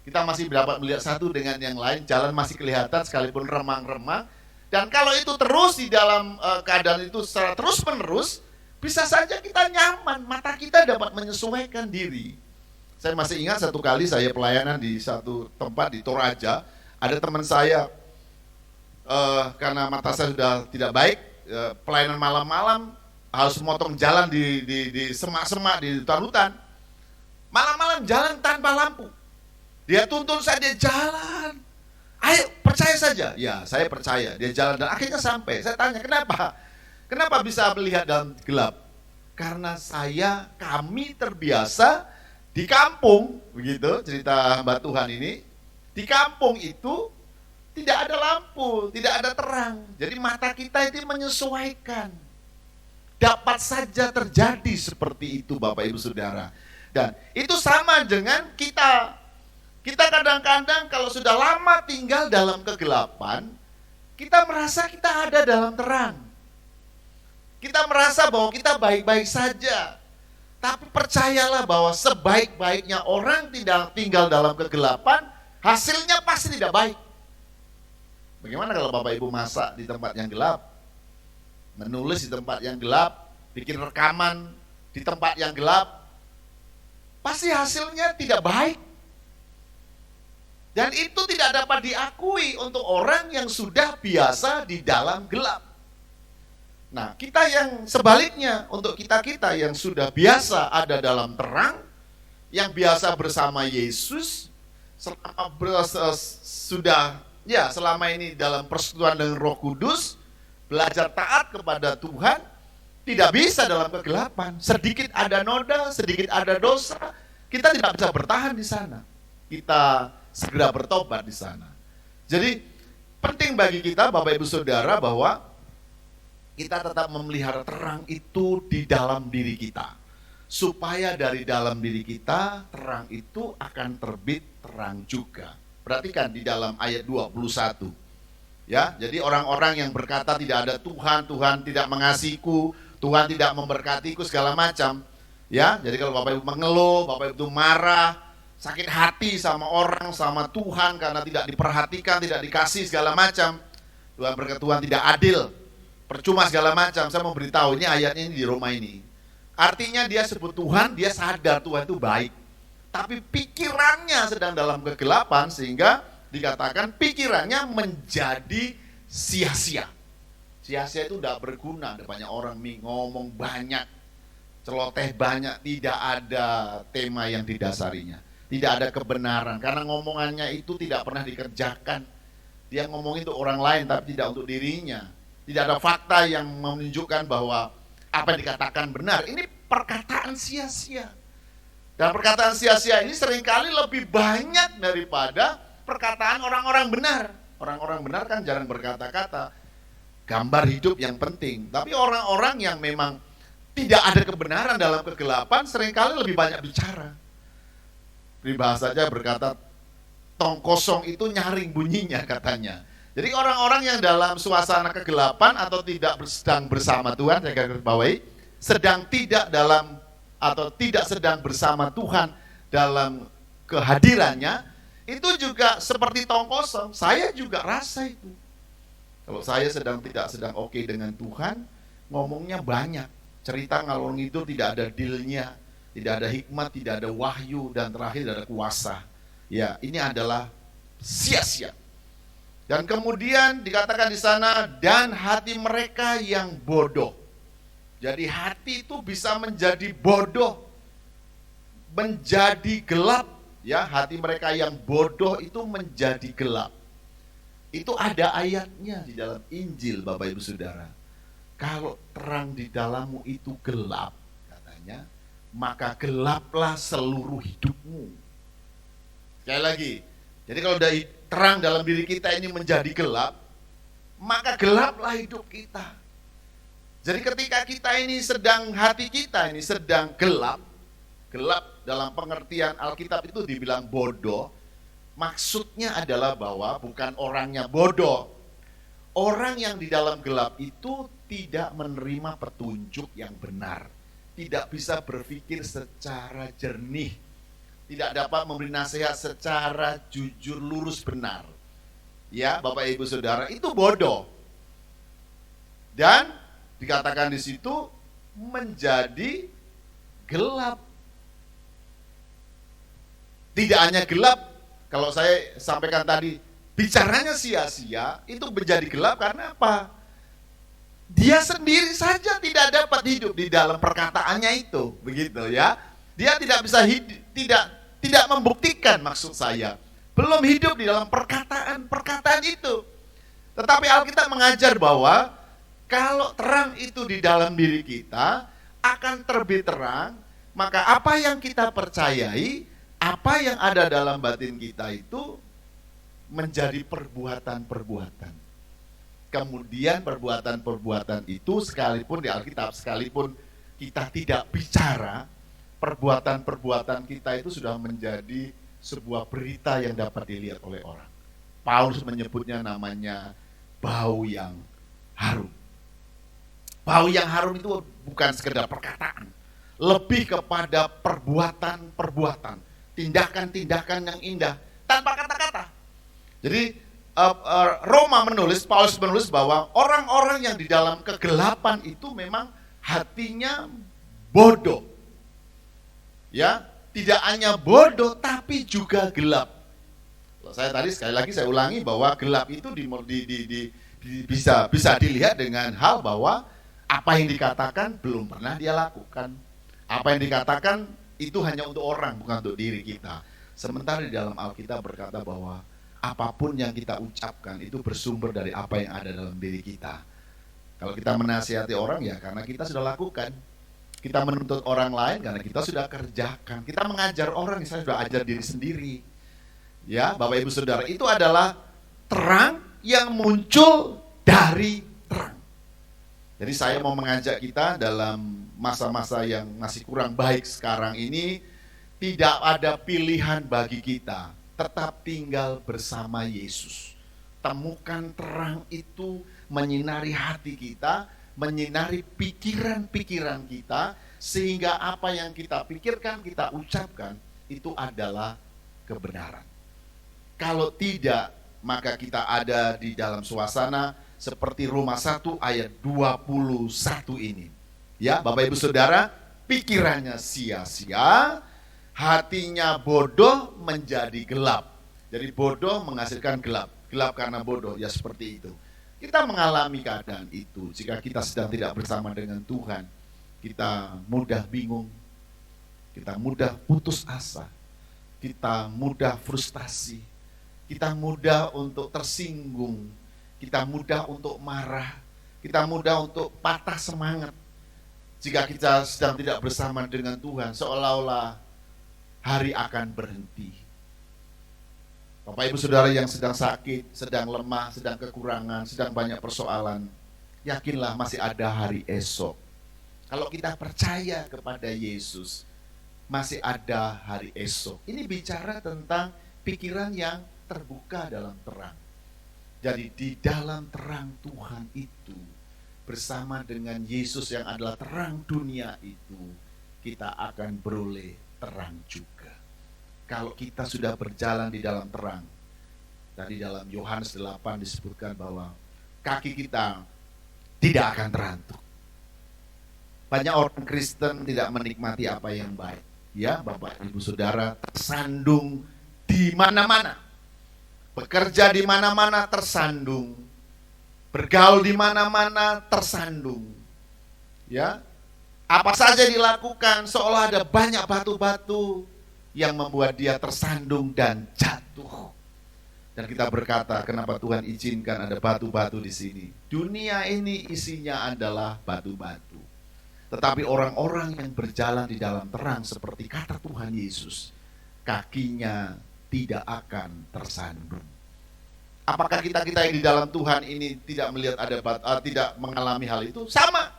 Kita masih dapat melihat satu dengan yang lain, jalan masih kelihatan sekalipun remang-remang. Dan kalau itu terus di dalam keadaan itu secara terus-menerus, bisa saja kita nyaman, mata kita dapat menyesuaikan diri. Saya masih ingat satu kali saya pelayanan di satu tempat di Toraja, ada teman saya, karena mata saya sudah tidak baik, pelayanan malam-malam harus memotong jalan di semak-semak, di hutan-hutan. Malam-malam jalan tanpa lampu. Dia tuntun saya, dia jalan. Ayo, percaya saja. Ya, saya percaya. Dia jalan dan akhirnya sampai. Saya tanya, kenapa? Kenapa bisa melihat dalam gelap? Karena kami terbiasa di kampung, begitu cerita hamba Tuhan ini. Di kampung itu tidak ada lampu, tidak ada terang. Jadi mata kita itu menyesuaikan. Dapat saja terjadi seperti itu, Bapak Ibu Saudara. Dan itu sama dengan kita. Kita kadang-kadang kalau sudah lama tinggal dalam kegelapan, kita merasa kita ada dalam terang. Kita merasa bahwa kita baik-baik saja. Tapi percayalah bahwa sebaik-baiknya orang tinggal dalam kegelapan, hasilnya pasti tidak baik. Bagaimana kalau Bapak Ibu masak di tempat yang gelap, menulis di tempat yang gelap, bikin rekaman di tempat yang gelap, pasti hasilnya tidak baik. Dan itu tidak dapat diakui untuk orang yang sudah biasa di dalam gelap. Nah, kita yang sebaliknya, untuk kita-kita yang sudah biasa ada dalam terang, yang biasa bersama Yesus, selama ini dalam persekutuan dengan Roh Kudus, belajar taat kepada Tuhan, tidak bisa dalam kegelapan. Sedikit ada noda, sedikit ada dosa, kita tidak bisa bertahan di sana. Kita segera bertobat di sana. Jadi penting bagi kita, Bapak Ibu Saudara, bahwa kita tetap memelihara terang itu di dalam diri kita, supaya dari dalam diri kita terang itu akan terbit terang juga. Perhatikan di dalam ayat 21. Ya, jadi orang-orang yang berkata tidak ada Tuhan, Tuhan tidak mengasihiku, Tuhan tidak memberkatiku, segala macam. Ya, jadi kalau Bapak Ibu mengeluh, Bapak Ibu marah, sakit hati sama orang, sama Tuhan karena tidak diperhatikan, tidak dikasih segala macam. Tuhan berkata Tuhan tidak adil, percuma segala macam. Saya mau beritahu, ini ayatnya ini di Roma ini. Artinya dia sebut Tuhan, dia sadar Tuhan itu baik. Tapi pikirannya sedang dalam kegelapan, sehingga dikatakan pikirannya menjadi sia-sia. Sia-sia itu tidak berguna, ada banyak orang ngomong banyak, celoteh banyak, tidak ada tema yang didasarinya. Tidak ada kebenaran, karena ngomongannya itu tidak pernah dikerjakan. Dia ngomong itu orang lain, tapi tidak untuk dirinya. Tidak ada fakta yang menunjukkan bahwa apa yang dikatakan benar. Ini perkataan sia-sia. Dan perkataan sia-sia ini seringkali lebih banyak daripada perkataan orang-orang benar. Orang-orang benar kan jarang berkata-kata. Gambar hidup yang penting. Tapi orang-orang yang memang tidak ada kebenaran dalam kegelapan seringkali lebih banyak bicara. Peribahasa saja berkata, tong kosong itu nyaring bunyinya katanya. Jadi orang-orang yang dalam suasana kegelapan atau tidak sedang bersama Tuhan, saya garis bawahi, sedang tidak dalam atau tidak sedang bersama Tuhan dalam kehadirannya, itu juga seperti tong kosong. Saya juga rasa itu. Kalau saya tidak sedang oke dengan Tuhan, ngomongnya banyak. Cerita ngalor ngidul tidak ada dealnya. Tidak ada hikmat, tidak ada wahyu, dan terakhir tidak ada kuasa. Ya, ini adalah sia-sia. Dan kemudian dikatakan di sana, dan hati mereka yang bodoh. Jadi hati itu bisa menjadi bodoh, menjadi gelap. Ya, hati mereka yang bodoh itu menjadi gelap. Itu ada ayatnya di dalam Injil, Bapak Ibu Saudara. Kalau terang di dalammu itu gelap, katanya, maka gelaplah seluruh hidupmu. Sekali lagi, jadi kalau dari terang dalam diri kita ini menjadi gelap, maka gelaplah hidup kita. Jadi ketika kita ini hati kita ini sedang gelap, gelap dalam pengertian Alkitab itu dibilang bodoh, maksudnya adalah bahwa bukan orangnya bodoh, Orang yang di dalam gelap itu tidak menerima petunjuk yang benar, tidak bisa berpikir secara jernih, tidak dapat memberi nasihat secara jujur, lurus, benar. Ya, Bapak Ibu Saudara, itu bodoh. Dan dikatakan di situ menjadi gelap. Tidak hanya gelap, kalau saya sampaikan tadi, bicaranya sia-sia, itu menjadi gelap karena apa? Dia sendiri saja tidak dapat hidup di dalam perkataannya itu, begitu ya. Dia tidak bisa hidup, tidak membuktikan, maksud saya. Belum hidup di dalam perkataan itu. Tetapi Alkitab mengajar bahwa kalau terang itu di dalam diri kita akan terbit terang, maka apa yang kita percayai, apa yang ada dalam batin kita itu menjadi perbuatan-perbuatan. Kemudian perbuatan-perbuatan itu sekalipun di Alkitab, sekalipun kita tidak bicara, perbuatan-perbuatan kita itu sudah menjadi sebuah berita yang dapat dilihat oleh orang. Paulus menyebutnya namanya bau yang harum. Bau yang harum itu bukan sekedar perkataan, lebih kepada perbuatan-perbuatan, tindakan-tindakan yang indah tanpa kata-kata. Jadi Paulus menulis bahwa orang-orang yang di dalam kegelapan itu memang hatinya bodoh. Ya, tidak hanya bodoh tapi juga gelap. Saya tadi sekali lagi saya ulangi bahwa gelap itu bisa dilihat dengan hal bahwa apa yang dikatakan belum pernah dia lakukan. Apa yang dikatakan itu hanya untuk orang, bukan untuk diri kita. Sementara di dalam Alkitab berkata bahwa apapun yang kita ucapkan itu bersumber dari apa yang ada dalam diri kita. Kalau kita menasihati orang ya karena kita sudah lakukan. Kita menuntut orang lain karena kita sudah kerjakan. Kita mengajar orang, saya sudah ajar diri sendiri. Ya, Bapak Ibu Saudara, itu adalah terang yang muncul dari terang. Jadi saya mau mengajak kita dalam masa-masa yang masih kurang baik sekarang ini, tidak ada pilihan bagi kita, tetap tinggal bersama Yesus. Temukan terang itu menyinari hati kita, menyinari pikiran-pikiran kita, sehingga apa yang kita pikirkan, kita ucapkan, itu adalah kebenaran. Kalau tidak, maka kita ada di dalam suasana seperti Roma 1 ayat 21 ini. Ya, Bapak Ibu Saudara, pikirannya sia-sia, hatinya bodoh menjadi gelap. Jadi bodoh menghasilkan gelap. Gelap karena bodoh, ya seperti itu. Kita mengalami keadaan itu. Jika kita sedang tidak bersama dengan Tuhan, kita mudah bingung, kita mudah putus asa, kita mudah frustasi, kita mudah untuk tersinggung, kita mudah untuk marah, kita mudah untuk patah semangat. Jika kita sedang tidak bersama dengan Tuhan, seolah-olah hari akan berhenti. Bapak Ibu Saudara yang sedang sakit, sedang lemah, sedang kekurangan, sedang banyak persoalan, yakinlah masih ada hari esok. Kalau kita percaya kepada Yesus, masih ada hari esok. Ini bicara tentang pikiran yang terbuka dalam terang. Jadi di dalam terang Tuhan itu, bersama dengan Yesus yang adalah terang dunia itu, kita akan beroleh terang juga. Kalau kita sudah berjalan di dalam terang, tadi dalam Yohanes 8 disebutkan bahwa kaki kita tidak akan terantuk. Banyak orang Kristen tidak menikmati apa yang baik. Ya, Bapak Ibu Saudara, tersandung di mana-mana. Bekerja di mana-mana tersandung. Bergaul di mana-mana tersandung. Ya. Apa saja dilakukan seolah ada banyak batu-batu yang membuat dia tersandung dan jatuh. Dan kita berkata, kenapa Tuhan izinkan ada batu-batu di sini? Dunia ini isinya adalah batu-batu. Tetapi orang-orang yang berjalan di dalam terang seperti kata Tuhan Yesus, kakinya tidak akan tersandung. Apakah kita yang di dalam Tuhan ini tidak melihat ada tidak mengalami hal itu? Sama.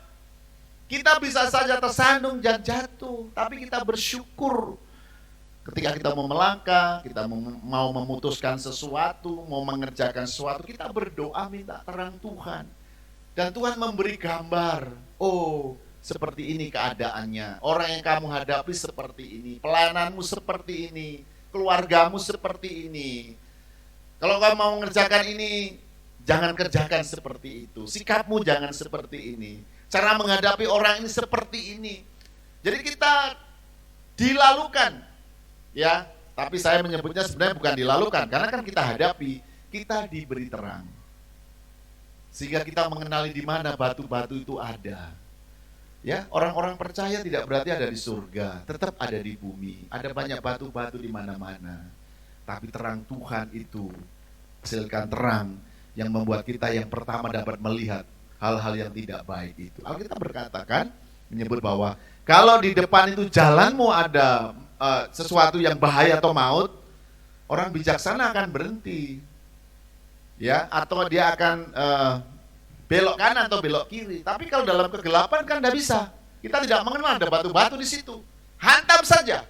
Kita bisa saja tersandung dan jatuh, tapi kita bersyukur Ketika kita mau melangkah, kita mau memutuskan sesuatu, mau mengerjakan sesuatu, kita berdoa minta terang Tuhan. Dan Tuhan memberi gambar, oh seperti ini keadaannya, orang yang kamu hadapi seperti ini, pelayananmu seperti ini, keluargamu seperti ini. Kalau kamu mau mengerjakan ini, jangan kerjakan seperti itu. Sikapmu jangan seperti ini. Cara menghadapi orang ini seperti ini. Jadi kita dilalukan, ya. Tapi saya menyebutnya sebenarnya bukan dilalukan, karena kan kita hadapi, kita diberi terang. Sehingga kita mengenali di mana batu-batu itu ada. Ya, orang-orang percaya tidak berarti ada di surga, tetap ada di bumi. Ada banyak batu-batu di mana-mana. Tapi terang Tuhan itu hasilkan terang yang membuat kita yang pertama dapat melihat hal-hal yang tidak baik itu. Alkitab berkatakan, menyebut bahwa kalau di depan itu jalanmu ada sesuatu yang bahaya atau maut, orang bijaksana akan berhenti. Ya, atau dia akan belok kanan atau belok kiri. Tapi kalau dalam kegelapan kan tidak bisa. Kita tidak mengenal ada batu-batu di situ. Hantam saja.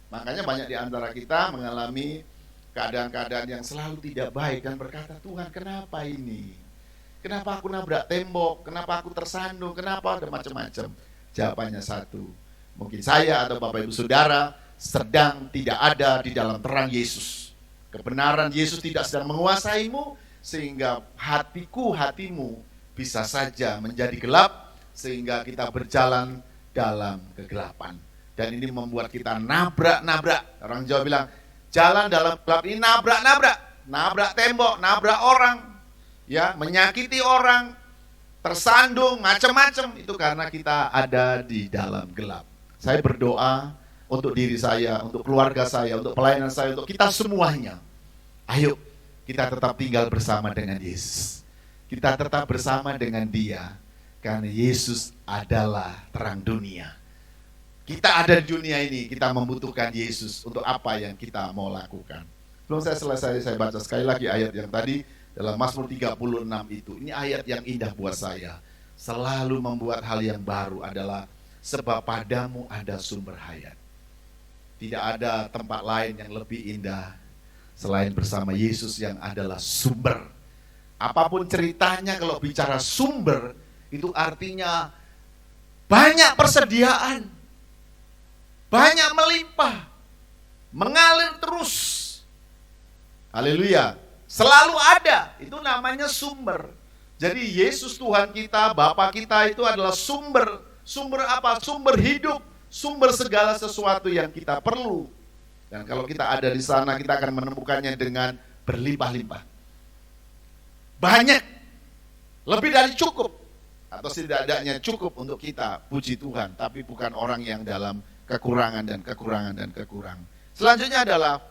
Makanya banyak di antara kita mengalami keadaan-keadaan yang selalu tidak baik dan berkata, Tuhan kenapa ini? Kenapa aku nabrak tembok? Kenapa aku tersandung? Kenapa? Ada macam-macam. Jawabannya satu. Mungkin saya atau Bapak Ibu Saudara sedang tidak ada di dalam terang Yesus. Kebenaran Yesus tidak sedang menguasaimu, sehingga hatimu bisa saja menjadi gelap, sehingga kita berjalan dalam kegelapan. Dan ini membuat kita nabrak-nabrak. Orang Jawa bilang, jalan dalam gelap ini nabrak tembok, nabrak orang, ya, menyakiti orang, tersandung, macam-macam. Itu karena kita ada di dalam gelap. Saya berdoa untuk diri saya, untuk keluarga saya, untuk pelayanan saya, untuk kita semuanya. Ayo, kita tetap tinggal bersama dengan Yesus. Kita tetap bersama dengan Dia, karena Yesus adalah terang dunia. Kita ada di dunia ini, kita membutuhkan Yesus untuk apa yang kita mau lakukan. Belum saya selesai, saya baca sekali lagi ayat yang tadi dalam Mazmur 36 itu. Ini ayat yang indah buat saya. Selalu membuat hal yang baru adalah sebab padamu ada sumber hayat. Tidak ada tempat lain yang lebih indah selain bersama Yesus yang adalah sumber. Apapun ceritanya, kalau bicara sumber, itu artinya banyak persediaan, banyak melimpah, mengalir terus. Haleluya, selalu ada, itu namanya sumber. Jadi Yesus Tuhan kita, Bapa kita itu adalah sumber. Sumber apa? Sumber hidup, sumber segala sesuatu yang kita perlu. Dan kalau kita ada di sana, kita akan menemukannya dengan berlimpah-limpah. Banyak, lebih dari cukup, atau setidaknya cukup untuk kita, puji Tuhan. Tapi bukan orang yang dalam kekurangan dan kekurangan dan kekurangan. Selanjutnya adalah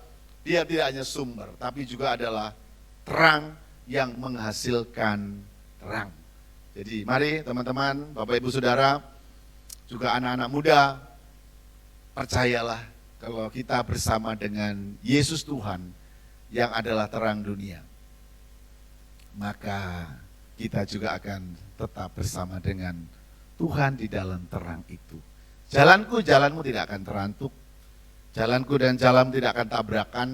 Dia tidak hanya sumber, tapi juga adalah terang yang menghasilkan terang. Jadi mari teman-teman, Bapak Ibu Saudara, juga anak-anak muda, percayalah kalau kita bersama dengan Yesus Tuhan yang adalah terang dunia, maka kita juga akan tetap bersama dengan Tuhan di dalam terang itu. Jalanku, jalanmu tidak akan terantuk. Jalanku dan jalanmu tidak akan tabrakan.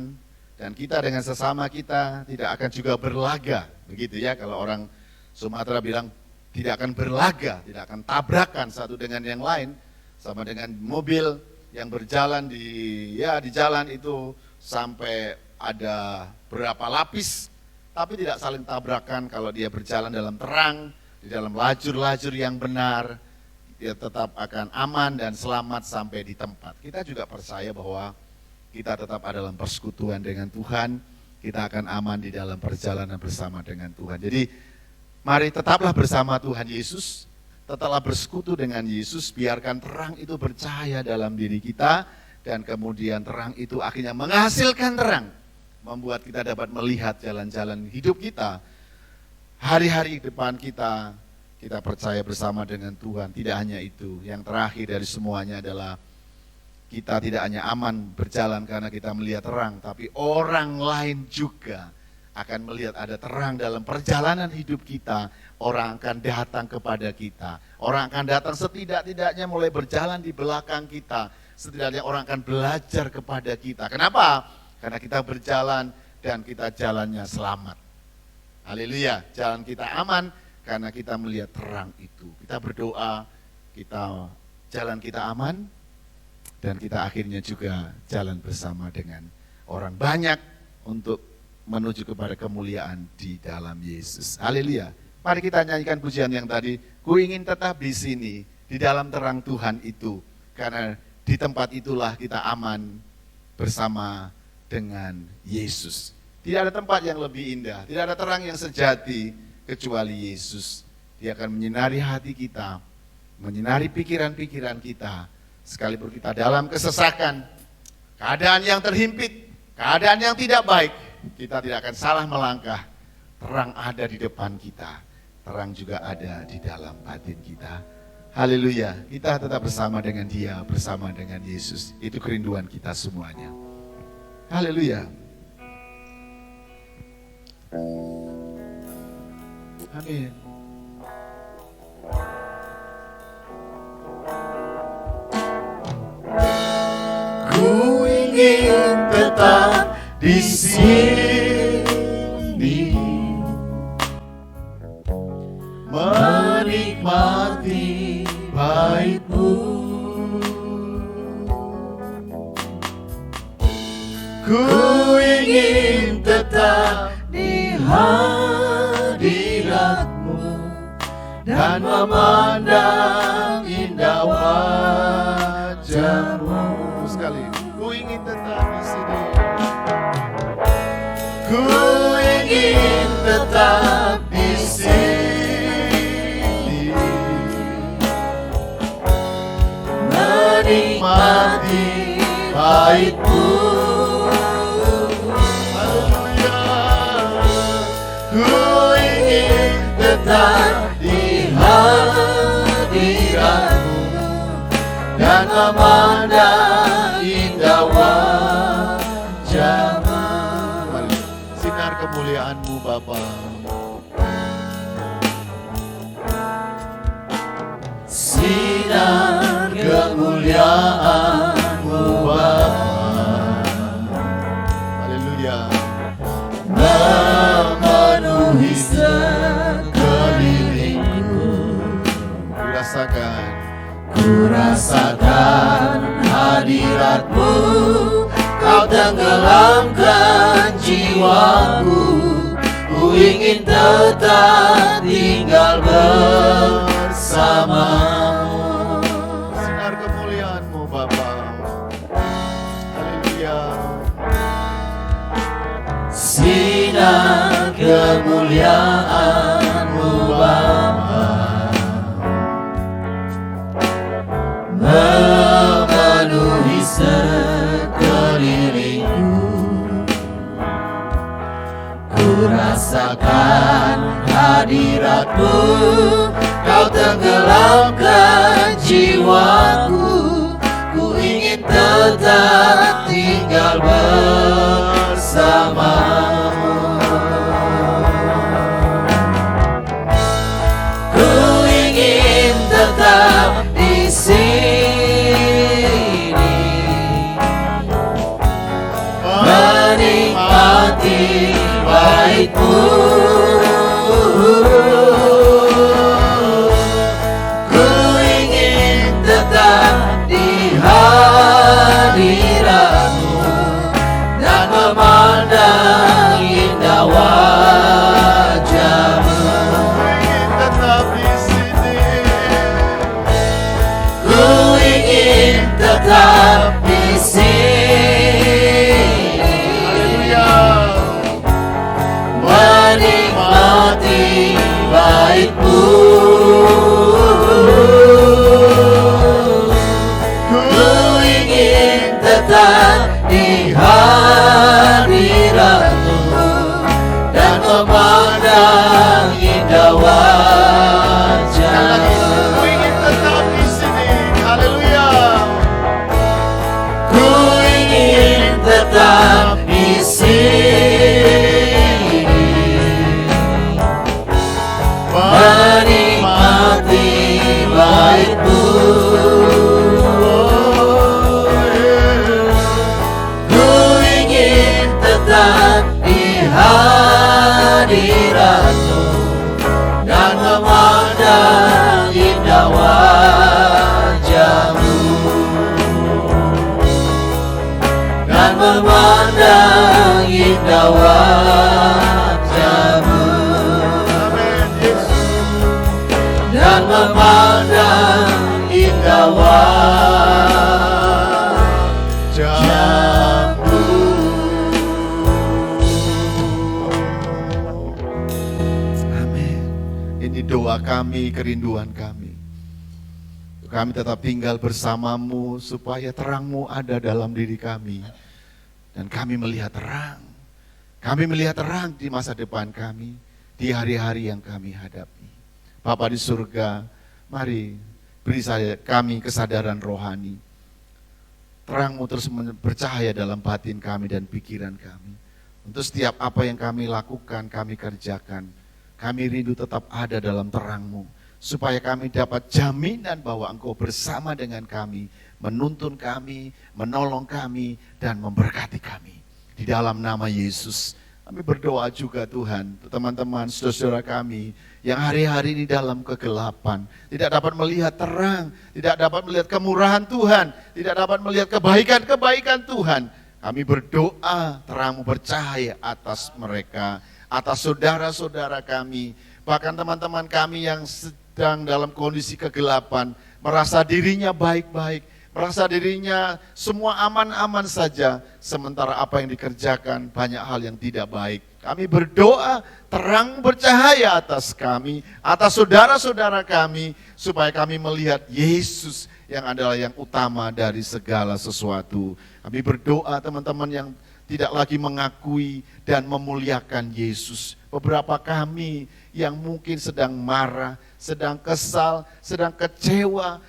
Dan kita dengan sesama kita tidak akan juga berlaga. Begitu ya, kalau orang Sumatera bilang tidak akan berlaga, tidak akan tabrakan satu dengan yang lain. Sama dengan mobil yang berjalan di jalan itu sampai ada berapa lapis, tapi tidak saling tabrakan. Kalau dia berjalan dalam terang, di dalam lajur-lajur yang benar, dia tetap akan aman dan selamat sampai di tempat. Kita juga percaya bahwa kita tetap ada dalam persekutuan dengan Tuhan, kita akan aman di dalam perjalanan bersama dengan Tuhan. Jadi mari tetaplah bersama Tuhan Yesus, tetaplah bersekutu dengan Yesus, biarkan terang itu bercahaya dalam diri kita, dan kemudian terang itu akhirnya menghasilkan terang, membuat kita dapat melihat jalan-jalan hidup kita, hari-hari depan kita percaya bersama dengan Tuhan. Tidak hanya itu, yang terakhir dari semuanya adalah kita tidak hanya aman berjalan karena kita melihat terang, tapi orang lain juga akan melihat ada terang dalam perjalanan hidup kita. Orang akan datang kepada kita, orang akan datang setidak-tidaknya mulai berjalan di belakang kita, setidaknya orang akan belajar kepada kita. Kenapa? Karena kita berjalan dan kita jalannya selamat. Haleluya, jalan kita aman karena kita melihat terang itu. Kita berdoa, jalan kita aman, dan kita akhirnya juga jalan bersama dengan orang banyak untuk menuju kepada kemuliaan di dalam Yesus. Haleluya. Mari kita nyanyikan pujian yang tadi, ku ingin tetap di sini, di dalam terang Tuhan itu, karena di tempat itulah kita aman bersama dengan Yesus. Tidak ada tempat yang lebih indah, tidak ada terang yang sejati kecuali Yesus. Dia akan menyinari hati kita, menyinari pikiran-pikiran kita. Sekalipun kita dalam kesesakan, keadaan yang terhimpit, keadaan yang tidak baik, kita tidak akan salah melangkah. Terang ada di depan kita, terang juga ada di dalam batin kita. Haleluya, kita tetap bersama dengan Dia, bersama dengan Yesus. Itu kerinduan kita semuanya. Haleluya. Amin. Ku ingin tetap di sini, menikmati bait-Mu. Ku ingin tetap di hadirat-Mu dan memandang indah wajah-Mu. Sekali, ku ingin tetap di sini. Ku ingin tetap di sini, menikmati bait-Mu. Haleluya. Ku ingin tetap di hadirat-Mu dan memandang indah wajah-Mu. Mari, sinar kemuliaan-Mu Bapa. Sinar kemuliaan-Mu Bapa, Haleluya. memenuhi sekelilingku. Ku rasakan hadirat-Mu, Kau tenggelamkan jiwaku. Ku ingin tetap tinggal bersama-Mu. Sinar kemuliaan-Mu Bapa. Haleluya. Sinar kemuliaan-Mu Bapa, memenuhi sekelilingku. Ku rasakan hadirat-Mu, Kau tenggelamkan jiwaku. Ku ingin tetap tinggal bersama-Mu. Ku ingin tetap di sini, menikmati bait-Mu. Ku ingin tetap di hadirat-Mu dan memandang indah wajah-Mu. Ingin tetap di sini. Ku ingin tetap di sini, menikmati bait-Mu. Ku ingin tetap di hadirat-Mu dan memandang indah wajah-Mu. Ku ingin tetap di sini. Haleluya. Ku ingin tetap di sini, menikmati bait-Mu. tetap di hadirat-Mu dan memandang indah wajah-Mu, dan memandang indah wajah-Mu, dan memandang indah wajah-Mu. Amin. Ini doa kami, kerinduan kami. Kami tetap tinggal bersama-Mu supaya terang-Mu ada dalam diri kami. Dan kami melihat terang. Kami melihat terang di masa depan kami, di hari-hari yang kami hadapi. Bapa di surga, mari beri kami kesadaran rohani. Terang-Mu terus bercahaya dalam batin kami dan pikiran kami. Untuk setiap apa yang kami lakukan, kami kerjakan, kami rindu tetap ada dalam terang-Mu, supaya kami dapat jaminan bahwa Engkau bersama dengan kami, menuntun kami, menolong kami, dan memberkati kami. Di dalam nama Yesus, kami berdoa juga Tuhan, teman-teman, saudara-saudara kami, yang hari-hari di dalam kegelapan, tidak dapat melihat terang, tidak dapat melihat kemurahan Tuhan, tidak dapat melihat kebaikan-kebaikan Tuhan. Kami berdoa terang-Mu bercahaya atas mereka, atas saudara-saudara kami, bahkan teman-teman kami yang sedang dalam kondisi kegelapan, merasa dirinya baik-baik, merasa dirinya semua aman-aman saja, sementara apa yang dikerjakan banyak hal yang tidak baik. Kami berdoa terang bercahaya atas kami, atas saudara-saudara kami, supaya kami melihat Yesus yang adalah yang utama dari segala sesuatu. Kami berdoa teman-teman yang tidak lagi mengakui dan memuliakan Yesus. Beberapa kami yang mungkin sedang marah, sedang kesal, sedang kecewa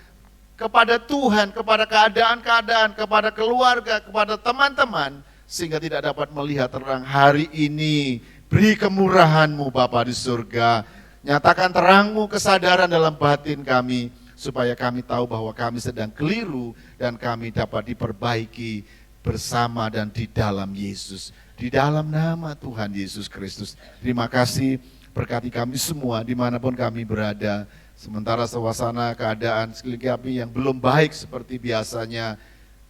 kepada Tuhan, kepada keadaan-keadaan, kepada keluarga, kepada teman-teman, sehingga tidak dapat melihat terang hari ini. Beri kemurahan-Mu Bapa di surga. Nyatakan terang-Mu, kesadaran dalam batin kami, supaya kami tahu bahwa kami sedang keliru dan kami dapat diperbaiki bersama dan di dalam Yesus. Di dalam nama Tuhan Yesus Kristus. Terima kasih, berkati kami semua dimanapun kami berada. Sementara suasana keadaan sekeliling kami yang belum baik seperti biasanya,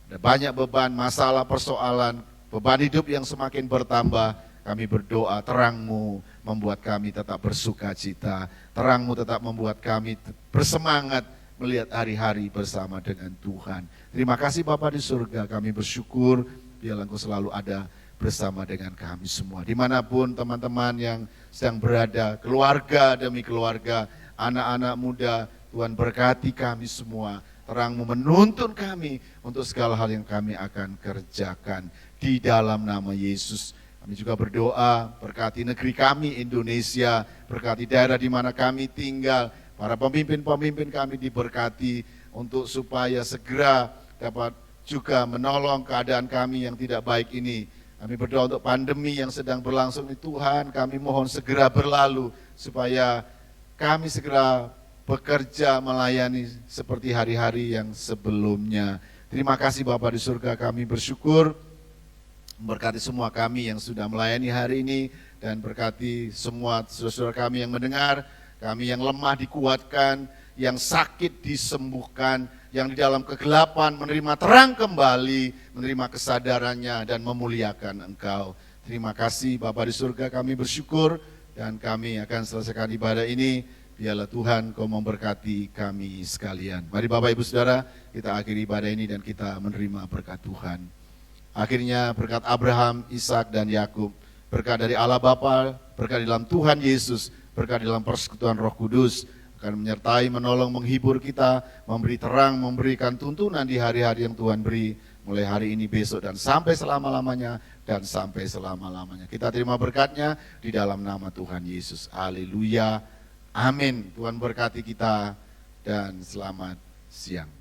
ada banyak beban, masalah, persoalan, beban hidup yang semakin bertambah. Kami berdoa terang-Mu membuat kami tetap bersuka cita, terang-Mu tetap membuat kami bersemangat melihat hari-hari bersama dengan Tuhan. Terima kasih Bapa di surga, kami bersyukur biarlah Engkau selalu ada bersama dengan kami semua. Dimanapun teman-teman yang sedang berada, keluarga demi keluarga, anak-anak muda, Tuhan berkati kami semua. Terang-Mu menuntun kami untuk segala hal yang kami akan kerjakan di dalam nama Yesus. Kami juga berdoa, berkati negeri kami Indonesia, berkati daerah di mana kami tinggal, para pemimpin-pemimpin kami diberkati untuk supaya segera dapat juga menolong keadaan kami yang tidak baik ini. Kami berdoa untuk pandemi yang sedang berlangsung ini, Tuhan kami mohon segera berlalu, supaya kami segera bekerja melayani seperti hari-hari yang sebelumnya. Terima kasih Bapa di surga, kami bersyukur. Berkati semua kami yang sudah melayani hari ini, dan berkati semua saudara-saudara kami yang mendengar, kami yang lemah dikuatkan, yang sakit disembuhkan, yang di dalam kegelapan menerima terang kembali, menerima kesadarannya dan memuliakan Engkau. Terima kasih Bapa di surga, kami bersyukur dan kami akan selesaikan ibadah ini. Biarlah Tuhan Kau memberkati kami sekalian. Mari Bapak Ibu Saudara, kita akhiri ibadah ini dan kita menerima berkat Tuhan. Akhirnya berkat Abraham, Ishak dan Yakub, berkat dari Allah Bapa, berkat dalam Tuhan Yesus, berkat dalam persekutuan Roh Kudus, akan menyertai, menolong, menghibur kita, memberi terang, memberikan tuntunan di hari-hari yang Tuhan beri, mulai hari ini, besok, dan sampai selama-lamanya, dan sampai selama-lamanya. Kita terima berkatnya di dalam nama Tuhan Yesus. Haleluya. Amin. Tuhan berkati kita dan selamat siang.